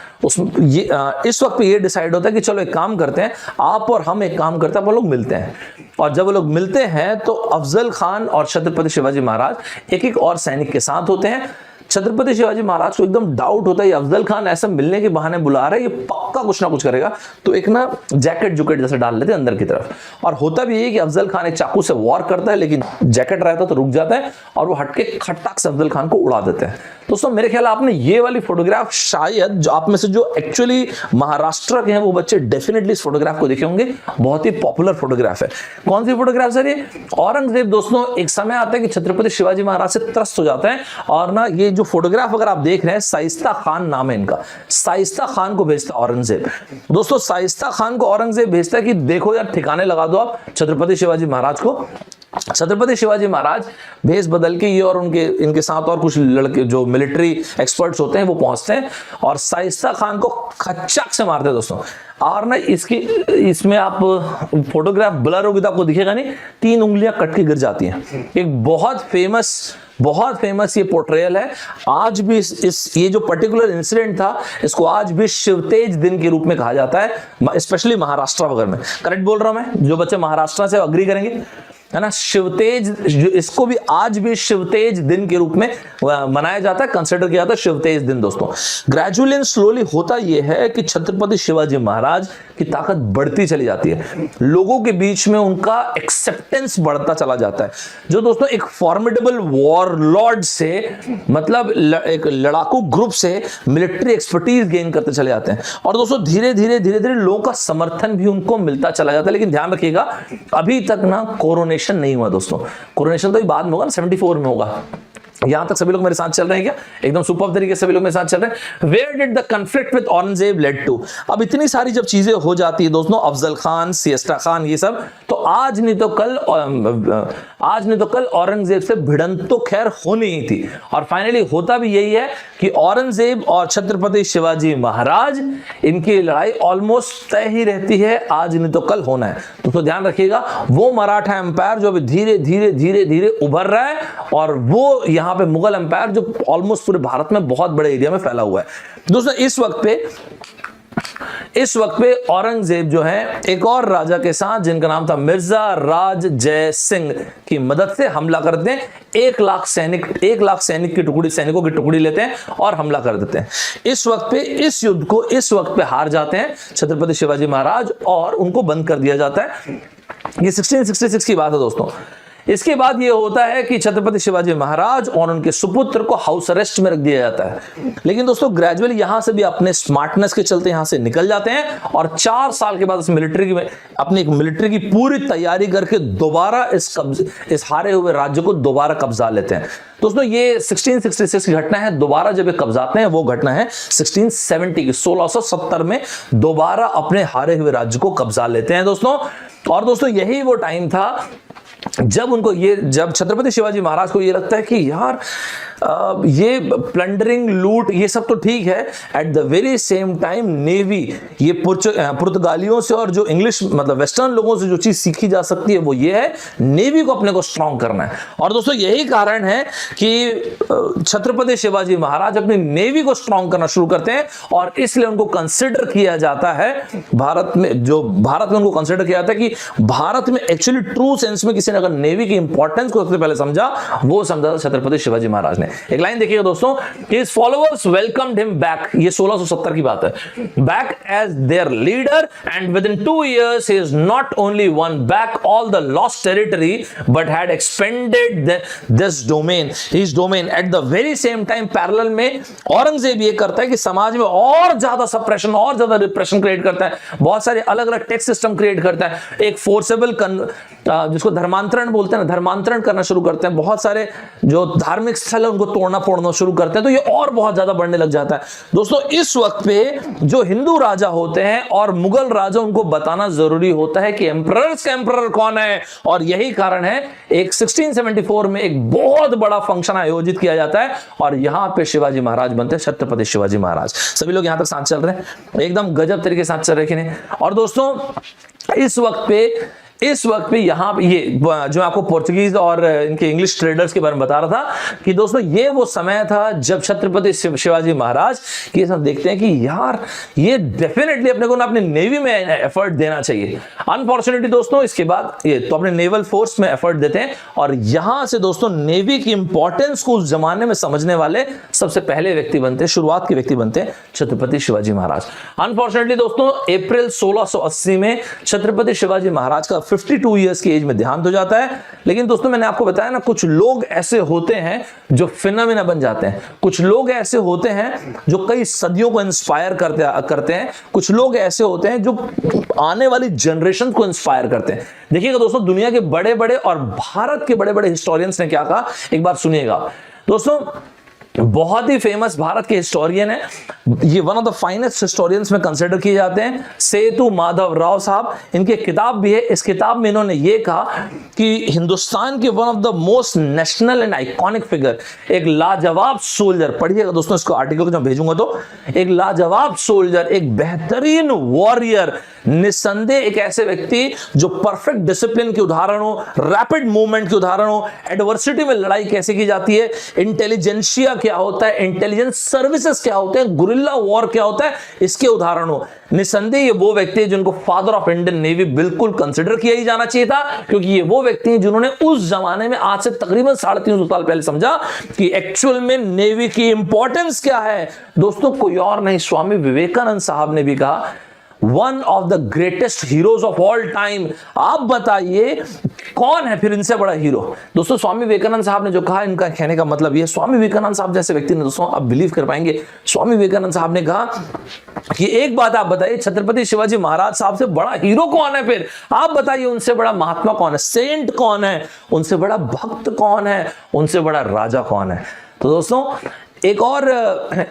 इस वक्त पे ये डिसाइड होता है कि चलो एक काम करते हैं, आप और हम एक काम करते हैं, हम लोग मिलते हैं। और जब वो लोग मिलते हैं तो अफजल खान और छत्रपति शिवाजी महाराज एक एक और सैनिक के साथ होते हैं। छत्रपति शिवाजी महाराज को एकदम डाउट होता है अफजल खान ऐसा मिलने के बहाने बुला रहा है, ये पक्का कुछ ना कुछ करेगा, तो एक ना जैकेट जुकेट जैसे डाल लेते हैं अंदर की तरफ। और होता भी ये कि अफजल खान एक चाकू से वार करता है, लेकिन जैकेट रहता तो रुक जाता है और वो हटके खटाक से अफजल खान को उड़ा देते हैं। दोस्तों मेरे ख्याल आपने ये वाली फोटोग्राफ शायद जो आप में से जो एक्चुअली महाराष्ट्र के हैं वो बच्चे डेफिनेटली इस फोटोग्राफ को देखे होंगे, बहुत ही पॉपुलर फोटोग्राफ है। कौन सी फोटोग्राफ सर ये? औरंगजेब दोस्तों एक समय आता है कि छत्रपति शिवाजी महाराज से त्रस्त हो जाते हैं और ना ये जो फोटोग्राफ अगर आप देख रहे हैं शाइस्ता खान नाम है इनका, शाइस्ता खान को भेजता है औरंगजेब। दोस्तों शाइस्ता खान को औरंगजेब भेजता है कि देखो यार ठिकाने लगा दो आप छत्रपति शिवाजी महाराज को। छत्रपति शिवाजी महाराज भेष बदल के ये और इनके साथ और कुछ लड़के जो मिलिट्री एक्सपर्ट्स होते हैं वो पहुंचते हैं और शाइस्ता खान को खच्चाक से मारते हैं दोस्तों। और ना इसमें आप फोटोग्राफ ब्लर होगी तो आपको दिखेगा नहीं, 3 उंगलियां कट के गिर जाती हैं। एक बहुत फेमस ये पोर्ट्रेयल है। आज भी ये जो पर्टिकुलर इंसिडेंट था इसको आज भी शिवतेज दिन के रूप में कहा जाता है, स्पेशली महाराष्ट्र वगैरह में। करेक्ट बोल रहा हूं मैं? जो बच्चे महाराष्ट्र से अग्री करेंगे है ना, शिवतेज, इसको भी आज भी शिवतेज दिन के रूप में मनाया जाता है, कंसिडर किया जाता है शिवतेज दिन। दोस्तों ग्रेजुअली एंड स्लोली होता यह है कि छत्रपति शिवाजी महाराज की ताकत बढ़ती चली जाती है, लोगों के बीच में उनका एक्सेप्टेंस बढ़ता चला जाता है। जो दोस्तों एक फॉर्मिडेबल वॉरलॉर्ड से मतलब एक लड़ाकू ग्रुप से मिलिट्री एक्सपर्टीज गेन करते चले जाते हैं और दोस्तों धीरे धीरे लोगों का समर्थन भी उनको मिलता चला जाता है। लेकिन ध्यान रखिएगा अभी तक ना कोरोनेशन नहीं हुआ दोस्तों, कोरोनेशन तो बाद में होगा ना, 74 में होगा। यहां तक सभी लोग मेरे साथ चल रहे हैं क्या? एकदम सुपर तरीके से सभी लोग मेरे साथ चल रहे हैं। Where did the conflict with Aurangzeb led to? अब इतनी सारी जब चीजें हो जाती है दोस्तों, अफजल खान, सियस्ता खान, ये सब, तो आज नहीं तो कल औरंगजेब से भिड़ंत तो खैर होनी ही थी। और फाइनली होता भी यही है कि औरंगजेब और छत्रपति शिवाजी महाराज, इनकी लड़ाई ऑलमोस्ट तय ही रहती है, आज नहीं तो कल होना है। तो ध्यान रखिएगा वो मराठा एम्पायर जो अभी धीरे धीरे उभर रहा है और वो यहां पे मुगल एम्पायर जो ऑलमोस्ट पूरे भारत में बहुत बड़े एरिया में फैला हुआ है। दोस्तों इस वक्त पे औरंगजेब जो है एक और राजा के साथ जिनका नाम था मिर्जा राज जय सिंह की मदद से हमला करते हैं। 1 लाख सैनिक की सैनिकों की टुकड़ी लेते हैं और हमला कर देते हैं। इस युद्ध को इस वक्त पे हार जाते हैं छत्रपति शिवाजी महाराज और उनको बंद कर दिया जाता है। ये 1666 की बात है दोस्तों। इसके बाद यह होता है कि छत्रपति शिवाजी महाराज और उनके सुपुत्र को हाउस अरेस्ट में रख दिया जाता है। लेकिन दोस्तों ग्रेजुअली यहां से भी अपने स्मार्टनेस के चलते यहां से निकल जाते हैं और 4 साल के बाद इस मिलिट्री की पूरी तैयारी करके दोबारा इस हारे हुए राज्य को दोबारा कब्जा लेते हैं। दोस्तों ये 1666 की घटना है। दोबारा जब ये कब्जाते हैं वो घटना है 1670 की, 1670 में दोबारा अपने हारे हुए राज्य को कब्जा लेते हैं दोस्तों। और दोस्तों यही वो टाइम था जब छत्रपति शिवाजी महाराज को ये लगता है कि यार ये प्लंडरिंग, लूट, ये सब तो ठीक है, at the very same time navy, ये पुर्तगालियों से और जो इंग्लिश मतलब वेस्टर्न लोगों से जो चीज सीखी जा सकती है वो ये है, नेवी को अपने को स्ट्रांग करना है। और दोस्तों यही कारण है कि छत्रपति शिवाजी महाराज अपनी नेवी को स्ट्रांग करना शुरू करते हैं और इसलिए उनको कंसिडर किया जाता है भारत में उनको कंसिडर किया जाता है कि भारत में एक्चुअली ट्रू सेंस में किसी ने अगर नेवी की इंपॉर्टेंस को सबसे पहले समझा था छत्रपति शिवाजी महाराज ने। एक लाइन देखिएगा दोस्तों, his followers welcomed him back, ये 1670 की बात है, back as their leader and within 2 years he is not only won back all the lost territory but had expanded his domain at the very same time। Parallel में औरंगजेब ये करता है कि समाज में और ज्यादा सप्रेशन और ज्यादा रिप्रेशन क्रिएट करता है, बहुत सारे अलग अलग टैक्स सिस्टम क्रिएट करता है, एक फोर्सेबल जिसको धर्मांतरण बोलते हैं ना, धर्मांतरण करना शुरू करते हैं, बहुत सारे जो धार्मिक स्थल है उनको तोड़ना फोड़ना शुरू करते हैं, तो ये और बहुत ज्यादा बढ़ने लग जाता है। दोस्तों इस वक्त पे जो हिंदू राजा होते हैं और मुगल राजा, उनको बताना जरूरी होता है कि एम्परर्स का एम्परर कौन है। और यही कारण है एक 1674 में एक बहुत बड़ा फंक्शन आयोजित किया जाता है और यहां पे शिवाजी महाराज बनते हैं, छत्रपति शिवाजी महाराज। सभी लोग यहां तक साथ चल रहे हैं, एकदम गजब तरीके से साथ चल रहे हैं। और दोस्तों इस वक्त पे इस वक्त पे यहाँ पे ये जो आपको पोर्चुगीज और इनके इंग्लिश ट्रेडर्स के बारे में बता रहा था कि दोस्तों ये वो समय था जब छत्रपति शिवाजी महाराज की हम देखते हैं कि यार ये डेफिनेटली अपने को ना अपने नेवी में एफर्ट देना चाहिए। अनफॉर्चुनेटली दोस्तों इसके बाद ये तो अपने नेवल फोर्स में एफर्ट देते हैं और यहां से दोस्तों नेवी की इंपॉर्टेंस को उस जमाने में समझने वाले सबसे पहले व्यक्ति बनते हैं, शुरुआत के व्यक्ति बनते हैं छत्रपति शिवाजी महाराज। अनफॉर्चुनेटली दोस्तों अप्रैल 1680 में छत्रपति शिवाजी महाराज का 52 इयर्स की एज में देहांत हो जाता है। लेकिन दोस्तों मैंने आपको बताया ना, कुछ लोग ऐसे होते हैं जो फिनोमेना बन जाते हैं, कुछ लोग ऐसे होते हैं जो कई सदियों को इंस्पायर करते हैं, कुछ लोग ऐसे होते हैं जो आने वाली जनरेशन को इंस्पायर करते हैं। देखिएगा दोस्तों, दुनिया के बड़े बड़े और भारत के बड़े बड़े हिस्टोरियंस ने क्या कहा, एक बार सुनिएगा दोस्तों। बहुत ही फेमस भारत के हिस्टोरियन है, ये one of the finest historians में कंसिडर किए जाते हैं, सेतु माधव राव साहब। इनकी किताब भी है, इस किताब में इन्होंने ये कहा कि हिंदुस्तान के one of the most national and iconic figure, एक लाजवाब सोल्जर, पढ़िएगा दोस्तों इसको आर्टिकल को जब भेजूंगा तो, एक लाजवाब सोल्जर, एक बेहतरीन वॉरियर, निस्संदेह एक ऐसे व्यक्ति जो परफेक्ट डिसिप्लिन के उदाहरण हो, रैपिड मूवमेंट के उदाहरण हो, एडवर्सिटी में लड़ाई कैसे की जाती है, इंटेलिजेंशिया क्या होता है, इंटेलिजेंस सर्विसेज क्या होते हैं, गुरिल्ला वॉर क्या होता है, इसके उदाहरण हो। निस्संदेह ये वो व्यक्ति है जिनको फादर ऑफ इंडियन नेवी बिल्कुल कंसिडर किया ही जाना चाहिए था, क्योंकि ये वो व्यक्ति हैं जिन्होंने उस जमाने में आज से तकरीबन 350 साल पहले समझा कि एक्चुअल में नेवी की इंपॉर्टेंस क्या है। दोस्तों कोई और नहीं, स्वामी विवेकानंद साहब ने भी कहा, one of the greatest heroes of all time. आप बताइए कौन है फिर इनसे बड़ा हीरो। दोस्तों स्वामी विवेकानंद साहब ने जो कहा, इनका कहने का मतलब ये, स्वामी विवेकानंद साहब जैसे व्यक्ति ने, दोस्तों आप बिलीव कर पाएंगे, स्वामी विवेकानंद साहब ने कहा कि एक बात आप बताइए, छत्रपति शिवाजी महाराज साहब से बड़ा हीरो कौन है, फिर आप बताइए उनसे बड़ा महात्मा कौन है, सेंट कौन है, उनसे बड़ा भक्त कौन है, उनसे बड़ा राजा कौन है। तो दोस्तों एक और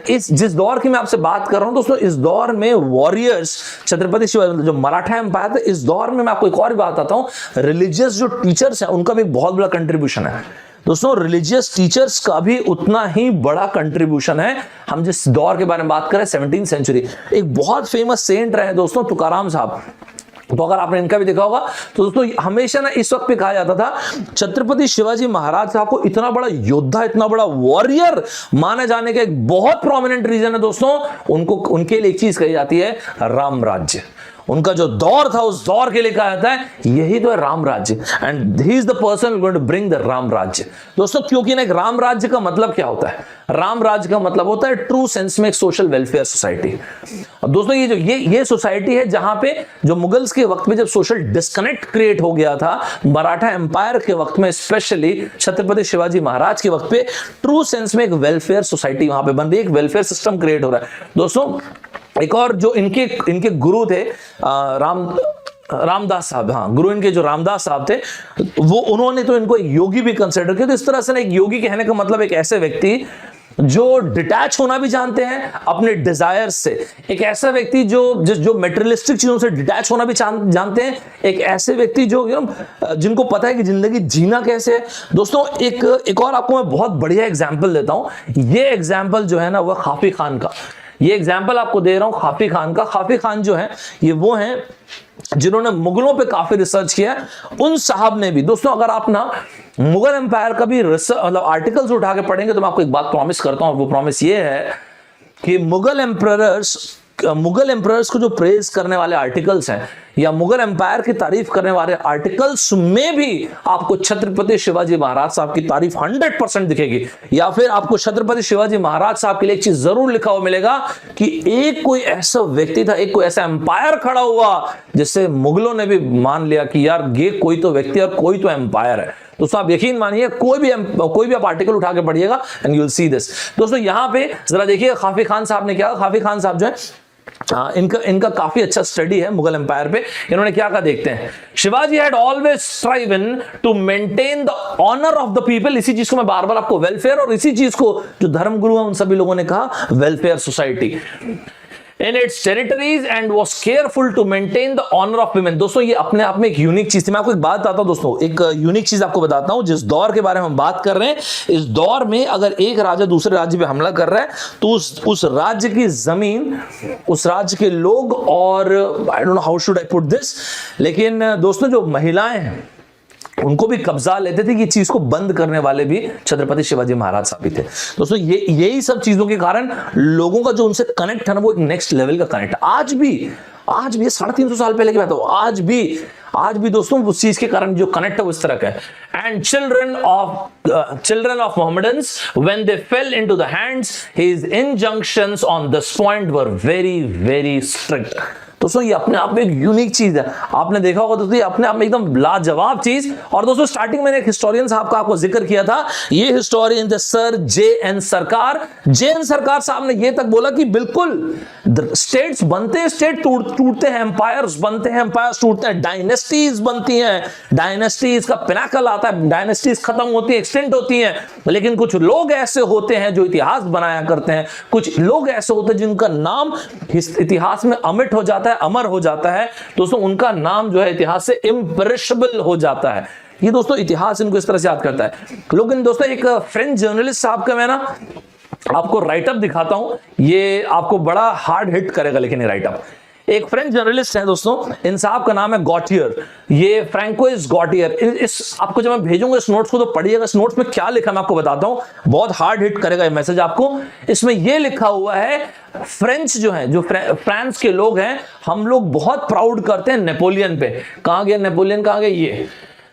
इस जिस दौर की मैं आपसे बात कर रहा हूं दोस्तों, इस दौर में वॉरियर्स, छत्रपति शिवाजी जो मराठा एम्पायर था, इस दौर में मैं आपको एक और बात बताता हूं, रिलीजियस जो टीचर्स हैं उनका भी बहुत बड़ा कंट्रीब्यूशन है। दोस्तों रिलीजियस टीचर्स का भी उतना ही बड़ा कंट्रीब्यूशन है। हम जिस दौर के बारे में बात करें 17वीं सेंचुरी, एक बहुत फेमस सेंट रहे दोस्तों तुकाराम साहब। तो अगर आपने इनका भी देखा होगा तो दोस्तों हमेशा ना इस वक्त पे कहा जाता था छत्रपति शिवाजी महाराज साहब को इतना बड़ा योद्धा, इतना बड़ा वॉरियर माने जाने का एक बहुत प्रोमिनेंट रीजन है दोस्तों, उनको उनके लिए एक चीज कही जाती है, राम राज्य। उनका जो दौर था उस दौर के लिए कहा जाता है यही तो है Ram Rajya, and he is the person going to bring the Ram Rajya. दोस्तों क्योंकि ना एक राम राज्य का मतलब क्या होता है, राम राज्य का मतलब होता है ट्रू सेंस में एक सोशल वेलफेयर सोसाइटी। और दोस्तों ये जो ये सोसाइटी है जहां पे जो मुगल्स के वक्त में जब सोशल डिस्कनेक्ट क्रिएट हो गया था, मराठा एम्पायर के वक्त में, स्पेशली छत्रपति शिवाजी महाराज के वक्त पे, ट्रू सेंस में एक वेलफेयर सोसाइटी वहां पे बन रही है, एक वेलफेयर सिस्टम क्रिएट हो रहा है। दोस्तों एक और जो इनके गुरु थे रामदास साहब, हाँ गुरु इनके जो रामदास साहब थे, वो उन्होंने तो इनको एक योगी भी कंसिडर किया। तो इस तरह से ना एक योगी कहने का मतलब एक ऐसे व्यक्ति जो डिटैच होना भी जानते हैं अपने डिजायर से, एक ऐसा व्यक्ति जो मेटेरियलिस्टिक चीजों से डिटैच होना भी जानते हैं, एक ऐसे व्यक्ति जो जिनको पता है कि जिंदगी जीना कैसे है। दोस्तों एक और आपको मैं बहुत बढ़िया एग्जांपल देता हूं। ये एग्जांपल जो है ना वो खाफी खान का, ये एग्जाम्पल आपको दे रहा हूं खाफी खान का। खाफी खान जो है ये वो हैं जिन्होंने मुगलों पे काफी रिसर्च किया। उन साहब ने भी दोस्तों, अगर आप ना मुगल एम्पायर का भी मतलब आर्टिकल्स उठा के पढ़ेंगे तो मैं आपको एक बात प्रॉमिस करता हूं, और वो प्रॉमिस ये है कि मुगल एम्परर्स को जो प्रेज करने वाले आर्टिकल्स हैं या मुगल एम्पायर की तारीफ करने वाले आर्टिकल्स में भी आपको छत्रपति शिवाजी महाराज साहब की तारीफ 100% दिखेगी। या फिर आपको छत्रपति शिवाजी महाराज साहब के लिए एक चीज जरूर लिखा हुआ मिलेगा कि एक कोई ऐसा व्यक्ति था, एक कोई ऐसा एम्पायर खड़ा हुआ जिससे मुगलों ने भी मान लिया कि यार ये कोई तो व्यक्ति और कोई तो एम्पायर है। दोस्तों आप यकीन मानिए, कोई भी आप आर्टिकल उठा के पढ़िएगा and you will see this. दोस्तों यहाँ पे जरा देखिए खाफी खान साहब ने क्या, खाफी खान साहब जो है इनका काफी अच्छा स्टडी है मुगल एम्पायर पे। इन्होंने क्या कहा देखते हैं। Shivaji had always striven to maintain the honour of the people. इसी चीज को मैं बार बार आपको वेलफेयर, और इसी चीज को जो धर्मगुरु हैं उन सभी लोगों ने कहा welfare society. in its territories and was careful to maintain the honor of women। दोस्तों ये अपने आप में एक यूनिक चीज थी। मैं आपको एक बात बताता हूं दोस्तों, एक यूनिक चीज आपको बताता हूं। जिस दौर के बारे में हम बात कर रहे हैं, इस दौर में अगर एक राजा दूसरे राज्य पे हमला कर रहा है तो उस राज्य की जमीन, उस राज्य के लोग, और I don't know how should I put this, लेकिन दोस्तों जो महिलाएं हैं उनको भी कब्जा लेते थे। ये चीज को बंद करने वाले भी छत्रपति शिवाजी महाराज साहब ही थे। दोस्तों यही सब चीजों के कारण लोगों का जो उनसे कनेक्ट है ना, वो एक नेक्स्ट लेवल का कनेक्ट। आज भी 350 साल पहले की बात हो, आज भी दोस्तों उस चीज के कारण जो कनेक्ट है वो इस तरह का है। And children of Mohammedans when they fell into the hands his injunctions on this point were very very strict. दोस्तों ये अपने आप में एक यूनिक चीज है। आपने देखा होगा दोस्तों, ये अपने आप में एकदम लाजवाब चीज। और दोस्तों स्टार्टिंग में एक हिस्टोरियन साहब का आपको जिक्र किया था, ये हिस्टोरियन थे सर जे.एन. सरकार। जे.एन. सरकार साहब ने ये तक बोला कि बिल्कुल स्टेट्स बनते हैं, स्टेट टूटते हैं, एम्पायर्स बनते हैं, एम्पायर्स टूटते हैं, डायनेस्टीज बनती हैं, डायनेस्टीज का पिनाकल आता है, डायनेस्टीज खत्म होती है, एक्सटेंड होती हैं। लेकिन कुछ लोग ऐसे होते हैं जो इतिहास बनाया करते हैं, कुछ लोग ऐसे होते हैं जिनका नाम इतिहास में अमिट हो जाता है, अमर हो जाता है। दोस्तों उनका नाम जो है इतिहास से इम्प्रेशेबल हो जाता है। ये दोस्तों इतिहास इनको इस तरह से याद करता है। लेकिन दोस्तों एक फ्रेंच जर्नलिस्ट साहब का मैं ना आपको राइटअप दिखाता हूं, ये आपको बड़ा हार्ड हिट करेगा। लेकिन ये राइटअप एक फ्रेंच जर्नलिस्ट है दोस्तों, इन साहब का नाम है गॉटियर, ये फ्रैंकोइस गॉटियर। इस आपको जब मैं भेजूंगा इस नोट्स को तो पढ़िएगा। इस नोट्स में क्या लिखा मैं आपको बताता हूं, बहुत हार्ड हिट करेगा ये मैसेज आपको। इसमें ये लिखा हुआ है, फ्रेंच जो है, जो फ्रांस के लोग हैं, हम लोग बहुत प्राउड करते हैं नेपोलियन पे। कहां गया नेपोलियन, कहां गया ये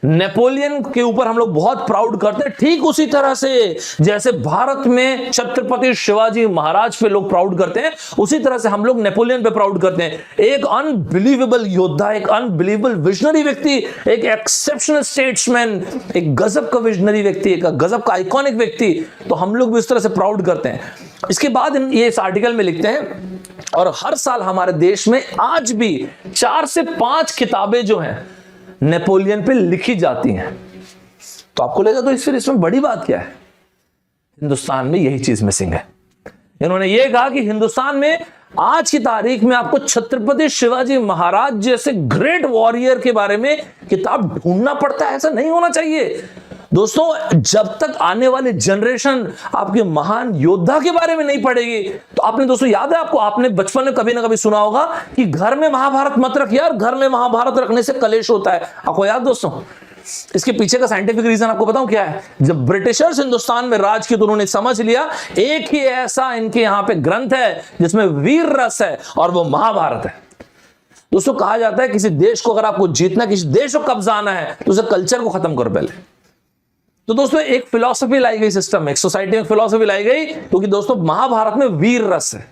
नेपोलियन के ऊपर हम लोग बहुत प्राउड करते हैं। ठीक उसी तरह से जैसे भारत में छत्रपति शिवाजी महाराज पे लोग प्राउड करते हैं, उसी तरह से हम लोग नेपोलियन पे प्राउड करते हैं। एक अनबिलीवेबल योद्धा, एक अनबिलीवेबल विजनरी व्यक्ति, एक एक्सेप्शनल स्टेट्समैन, एक गजब का विजनरी व्यक्ति, एक गजब का आइकॉनिक व्यक्ति, तो हम लोग भी इस तरह से प्राउड करते हैं। इसके बाद ये इस आर्टिकल में लिखते हैं, और हर साल हमारे देश में आज भी 4 से 5 किताबें जो हैं नेपोलियन पे लिखी जाती हैं। तो आपको लगेगा तो फिर इसमें बड़ी बात क्या है? हिंदुस्तान में यही चीज मिसिंग है। इन्होंने ये कहा कि हिंदुस्तान में आज की तारीख में आपको छत्रपति शिवाजी महाराज जैसे ग्रेट वॉरियर के बारे में किताब ढूंढना पड़ता है। ऐसा नहीं होना चाहिए दोस्तों। जब तक आने वाली जनरेशन आपके महान योद्धा के बारे में नहीं पढ़ेगी, तो आपने दोस्तों याद है आपको, आपने बचपन में कभी ना कभी सुना होगा कि घर में महाभारत मत रख यार, घर में महाभारत रखने से कलेश होता है। आपको याद दोस्तों? इसके पीछे का साइंटिफिक रीजन आपको बताऊं क्या है? जब ब्रिटिशर्स हिंदुस्तान में राज किए तो उन्होंने समझ लिया एक ही ऐसा इनके यहां पे ग्रंथ है जिसमें वीर रस है, और वो महाभारत है। दोस्तों कहा जाता है किसी देश को अगर आपको जीतना, किसी देश को कब्जाना है, तो उसे कल्चर को खत्म करो पहले। तो दोस्तों एक फिलॉसफी लाई गई सिस्टम में, एक सोसाइटी में फिलॉसफी लाई गई, क्योंकि दोस्तों महाभारत में वीर रस है।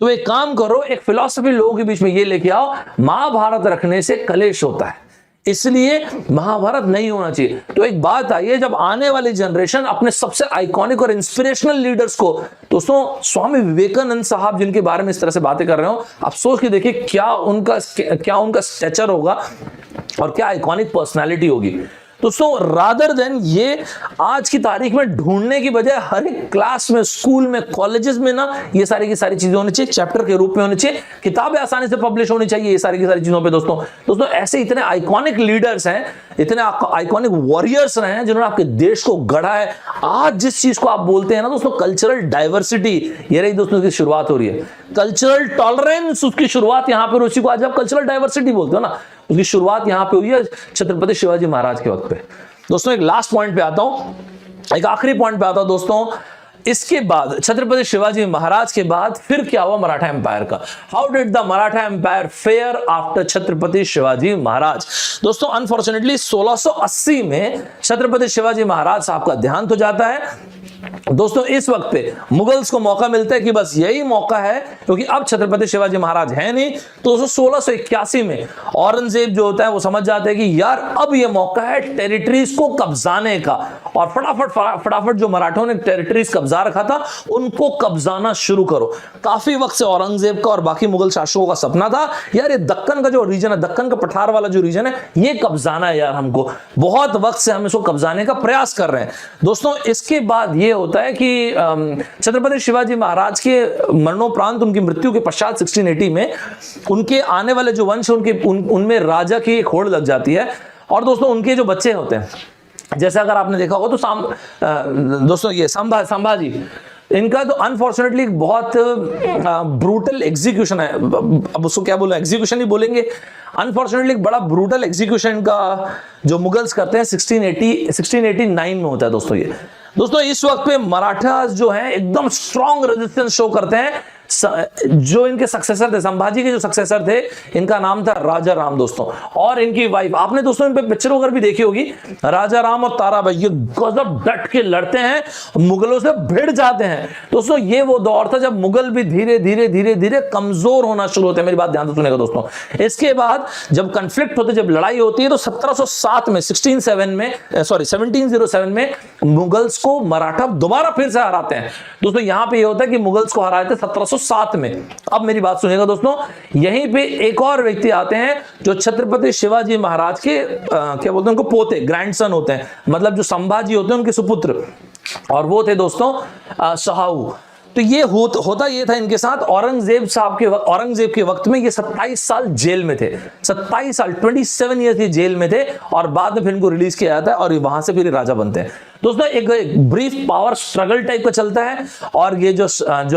तो एक काम करो, एक फिलॉसफी लोगों के बीच में ये लेके आओ, महाभारत रखने से कलेश होता है, इसलिए महाभारत नहीं होना चाहिए। तो एक बात आई है, जब आने वाली जनरेशन अपने सबसे आइकॉनिक और इंस्पिरेशनल लीडर्स को, दोस्तों स्वामी विवेकानंद साहब जिनके बारे में इस तरह से बातें कर रहे हो, आप सोच के देखिए क्या उनका स्टेचर होगा और क्या आइकॉनिक पर्सनैलिटी होगी। दोस्तों रादर देन ये आज की तारीख में ढूंढने की बजाय हर एक क्लास में, स्कूल में, कॉलेजेस में ना ये सारी की सारी चीजें होनी चाहिए, चैप्टर के रूप में होनी चाहिए, किताबें आसानी से पब्लिश होनी चाहिए ये सारी की सारी चीजों पे। दोस्तों ऐसे इतने आइकॉनिक लीडर्स हैं, इतने आइकॉनिक वॉरियर्स रहे हैं जिन्होंने आपके देश को गढ़ा है। आज जिस चीज को आप बोलते हैं ना दोस्तों कल्चरल डाइवर्सिटी, ये रही दोस्तों की शुरुआत हो रही है। कल्चरल टॉलरेंस, उसकी शुरुआत यहां पर, उसी को आज आप कल्चरल डाइवर्सिटी बोलते हो ना, उसकी शुरुआत यहां पे हुई है छत्रपति शिवाजी महाराज के वक्त पे। दोस्तों एक लास्ट पॉइंट पे आता हूं, एक आखिरी पॉइंट पे आता हूं दोस्तों। इसके बाद छत्रपति शिवाजी महाराज के बाद फिर क्या हुआ मराठा एम्पायर का? How did the Maratha empire fare after Chhatrapati Shivaji Maharaj? दोस्तों अनफॉर्चुनेटली 1680 में छत्रपति शिवाजी महाराज साहब का देहांत हो जाता है। दोस्तों इस वक्त पे मुगल्स को मौका मिलता है कि बस यही मौका है, क्योंकि अब छत्रपति शिवाजी महाराज है नहीं। तो 1681 में औरंगजेब जो होता है वो समझ जाते हैं कि यार अब ये मौका है टेरिटरीज को कब्जाने का, और फटाफट जो मराठों ने टेरिटरीज कब्जा रखा था उनको कब्जाना शुरू करो। काफी वक्त से औरंगजेब का और बाकी मुगल शासकों का सपना था यार ये दक्कन का जो रीजन है, दक्कन का पठार वाला जो रीजन है, ये कब्जाना है यार हमको, बहुत वक्त से हम इसको कब्जाने का प्रयास कर रहे हैं। दोस्तों इसके बाद ये होता है कि छत्रपति शिवाजी महाराज के मरणोपरांत, उनकी मृत्यु के पश्चात 1680 में उनके आने वाले जो वंश उनमें राजा की एक होड़ लग जाती है। और दोस्तों उनके जो बच्चे होते हैं, जैसे अगर आपने देखा होगा तो दोस्तों ये संभाजी, इनका तो अनफॉर्चुनेटली बहुत ब्रूटल एग्जीक्यूशन है। अब उसको क्या बोलो, एग्जीक्यूशन ही बोलेंगे। अनफॉर्चुनेटली बड़ा ब्रूटल एग्जीक्यूशन का जो मुगल्स करते हैं 1689 में होता है दोस्तों। ये दोस्तों इस वक्त पे मराठास जो है एकदम स्ट्रॉन्ग रेजिस्टेंस शो करते हैं। जो इनके सक्सेसर थे, संभाजी के जो सक्सेसर थे, इनका नाम था राजा राम दोस्तों। और इनकी वाइफ, आपने दोस्तों इन पे पिक्चर वगैरह भी देखी होगी, राजा राम और ताराबाई ये गजब डट के लड़ते हैं, मुगलों से भिड़ जाते हैं दोस्तों। ये वो दौर था जब मुगल भी धीरे धीरे धीरे धीरे कमजोर होना शुरू होते हैं। मेरी बात ध्यान से सुनेगा दोस्तों। इसके बाद जब कंफ्लिक्ट होते, जब लड़ाई होती है, तो 1707 में 1707 में मुगल्स को मराठा दोबारा फिर से हराते हैं दोस्तों। यहां पे ये होता है कि मुगल्स को हराए थे 1707 में। अब मेरी बात सुनिएगा दोस्तों, यहीं पे एक और व्यक्ति आते हैं जो छत्रपति शिवाजी महाराज के क्या बोलते हैं उनको पोते, ग्रैंडसन होते हैं, मतलब जो संभाजी होते हैं उनके सुपुत्र, और वो थे दोस्तों शाहू। तो ये होता ये था इनके साथ। औरंगजेब के वक्त में ये 27 साल जेल में थे, 27 साल 27 ईयर्स ये जेल में थे, और बाद में फिर इनको रिलीज किया जाता है और वहां से फिर राजा बनते हैं दोस्तों। एक ब्रीफ पावर स्ट्रगल टाइप का चलता है। और ये जो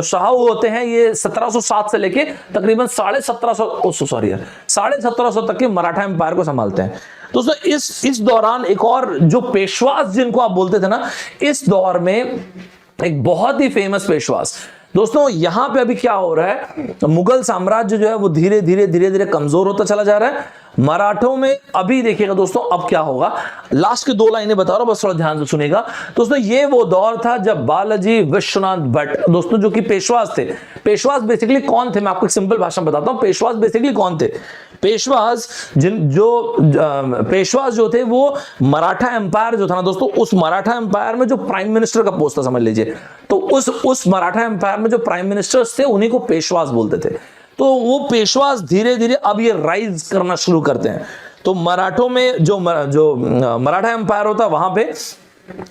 शाहू होते हैं ये 1707 से लेके तकरीबन 1750 तक के मराठा एम्पायर को संभालते हैं दोस्तों। इस दौरान एक और जो पेशवास जिनको आप बोलते थे ना, इस दौर में एक बहुत ही फेमस पेशवास दोस्तों। यहां पे अभी क्या हो रहा है, मुगल साम्राज्य जो है वो धीरे धीरे कमजोर होता चला जा रहा है। मराठों में अभी देखिएगा दोस्तों अब क्या होगा, लास्ट की 2 लाइनें बता रहा हूं, बस थोड़ा ध्यान से सुनेगा दोस्तों। ये वो दौर था जब बालाजी विश्वनाथ भट्ट दोस्तों, जो कि पेशवास थे। पेशवास बेसिकली कौन थे, मैं आपको एक सिंपल भाषा में बताता हूं। पेशवास बेसिकली कौन थे? पेशवास पेशवास जो थे वो मराठा एम्पायर जो था ना दोस्तों, उस मराठा एम्पायर में जो प्राइम मिनिस्टर का पोस्ट था समझ लीजिए, तो उस मराठा एम्पायर में जो प्राइम मिनिस्टर्स थे उन्हीं को पेशवास बोलते थे। तो वो पेशवास धीरे धीरे अब ये राइज करना शुरू करते हैं। तो मराठों में जो मराठा एम्पायर होता है वहां पे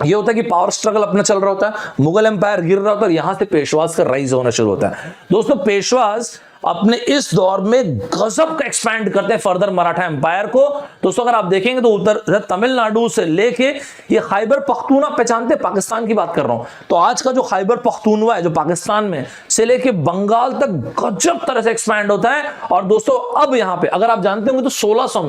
ये होता है कि पावर स्ट्रगल अपना चल रहा होता है, मुगल एम्पायर गिर रहा होता है, यहां से पेशवास का राइज होना शुरू होता है दोस्तों। पेशवास अपने इस दौर में गजब का एक्सपैंड करते हैं फर्दर मराठा एम्पायर को दोस्तों। अगर आप देखेंगे तो उधर तमिलनाडु से लेके ये खैबर पख्तूनवा, पहचानते पाकिस्तान की बात कर रहा हूं, तो आज का जो खैबर पख्तूनवा है जो पाकिस्तान में से लेके बंगाल तक गजब तरह से एक्सपैंड होता है। और दोस्तों अब यहां पे अगर आप जानते होंगे तो 1600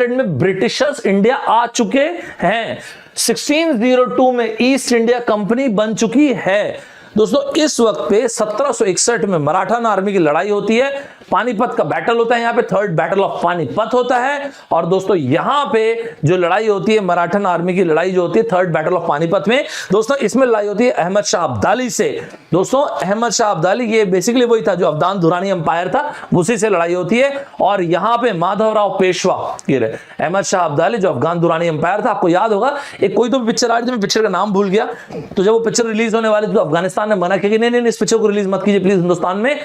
में ब्रिटिशर्स इंडिया आ चुके हैं। 1602 में ईस्ट इंडिया कंपनी बन चुकी है दोस्तों। इस वक्त पे 1761 में मराठा आर्मी की लड़ाई होती है, पानीपत का बैटल होता है, यहाँ पे 3rd बैटल ऑफ पानीपत होता है। और दोस्तों यहाँ पे जो लड़ाई होती है मराठा आर्मी की लड़ाई जो होती है 3rd बैटल ऑफ पानीपत में दोस्तों, इसमें लड़ाई होती है अहमद शाह अब्दाली से दोस्तों। अहमद शाह अब्दाली ये बेसिकली वही था जो अफगान दुरानी एम्पायर था, उसी से लड़ाई होती है। और यहाँ पे माधवराव पेशवा, अहमद शाह अब्दाली जो अफगान दुरानी एम्पायर था, आपको याद होगा एक कोई तो पिक्चर आ रही थी, मैं पिक्चर का नाम भूल गया। तो जब वो पिक्चर रिलीज होने वाली तो अफगानिस्तान ने मना किया कि नहीं इस पिक्चर को रिलीज मत कीजिए प्लीज हिंदुस्तान में,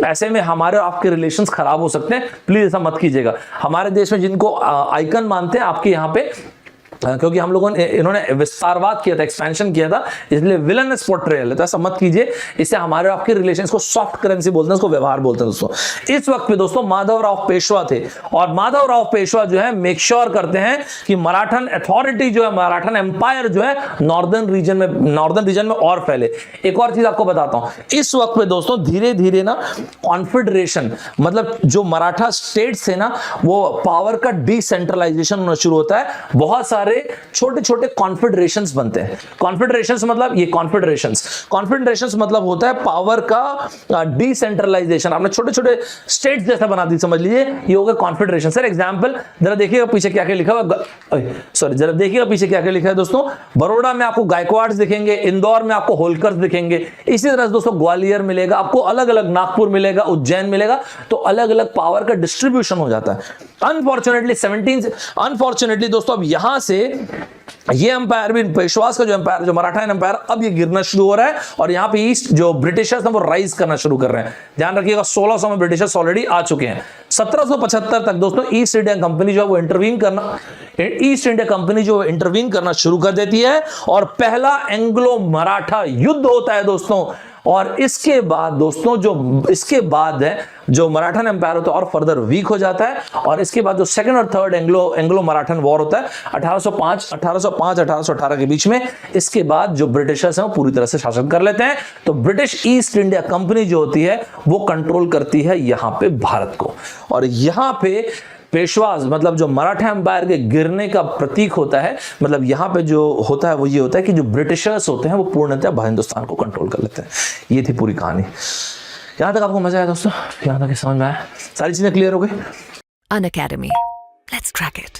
ऐसे में हमारे और आपके रिलेशंस खराब हो सकते हैं, प्लीज ऐसा मत कीजिएगा। हमारे देश में जिनको आइकन मानते हैं आपके यहाँ पे, क्योंकि हम लोगों ने इन्होंने विस्तारवाद किया था, एक्सपेंशन किया था, इसलिए विलनस पोर्ट्रेयल है, तो ऐसा मत कीजिए, इससे हमारे आपके रिलेशंस को सॉफ्ट करेंसी बोलते हैं, उसको व्यवहार बोलते हैं दोस्तों। इस वक्त पे दोस्तों माधवराव पेशवा थे, और माधवराव पेशवा जो है मेक श्योर करते हैं कि मराठन अथॉरिटी जो है, मराठन एम्पायर जो है नॉर्दर्न रीजन में और फैले। एक और चीज आपको बताता हूं, इस वक्त पे दोस्तों धीरे धीरे ना कॉन्फेडरेशन, मतलब जो मराठा स्टेट्स थे ना, वो पावर का डिसेंट्रलाइजेशन होना शुरू होता है। बहुत सारे छोटे छोटे कॉन्फेडरेशंस बनते हैं। कॉन्फेडरेशंस मतलब ये कॉन्फेडरेशंस मतलब होता है पावर का डिसेंट्रलाइजेशन। आपने छोटे छोटे स्टेट्स जैसा बना दी, समझ लीजिए ये हो गया कॉन्फेडरेशन। सर एग्जांपल जरा देखिएगा पीछे क्या क्या लिखा हुआ, जरा देखिएगा पीछे क्या क्या लिखा है दोस्तों। बड़ौदा में आपको गायकवाड़ दिखेंगे, इंदौर में आपको होलकर्स दिखेंगे, इसी तरह दोस्तों ग्वालियर मिलेगा आपको, अलग अलग नागपुर मिलेगा, उज्जैन मिलेगा, तो अलग अलग पावर का डिस्ट्रीब्यूशन हो जाता है। अनफॉर्चुनेटली दोस्तों अब यहां से ये एम्पायर भी, पेशवास का जो एम्पायर, जो मराठा एम्पायर, अब ये गिरना शुरू हो रहा है और यहाँ पे ईस्ट जो ब्रिटिशर्स हैं वो राइज करना शुरू कर रहे हैं। ध्यान रखिएगा 1600 में ब्रिटिशर्स ऑलरेडी आ चुके हैं। 1775 तक दोस्तों ईस्ट इंडिया कंपनी जो है वो इंटरवीन करना शुरू कर देती है और पहला एंग्लो मराठा युद्ध होता है दोस्तों। और इसके बाद दोस्तों जो मराठा एम्पायर होता है और फर्दर वीक हो जाता है और इसके बाद जो सेकंड और थर्ड एंग्लो मराठन वॉर होता है 1805-1818 के बीच में। इसके बाद जो ब्रिटिशर्स हैं वो पूरी तरह से शासन कर लेते हैं। तो ब्रिटिश ईस्ट इंडिया कंपनी जो होती है वो कंट्रोल करती है यहां पे भारत को। और यहां पे पेशवाज मतलब जो मराठा एम्पायर के गिरने का प्रतीक होता है, मतलब यहां पे जो होता है वो ये होता है कि जो ब्रिटिशर्स होते हैं वो पूर्णतः हिंदुस्तान को कंट्रोल कर लेते हैं। ये थी पूरी कहानी। यहां तक आपको मजा आया दोस्तों? यहां तक समझ में आया? सारी चीजें क्लियर हो गई? Unacademy. Let's crack it.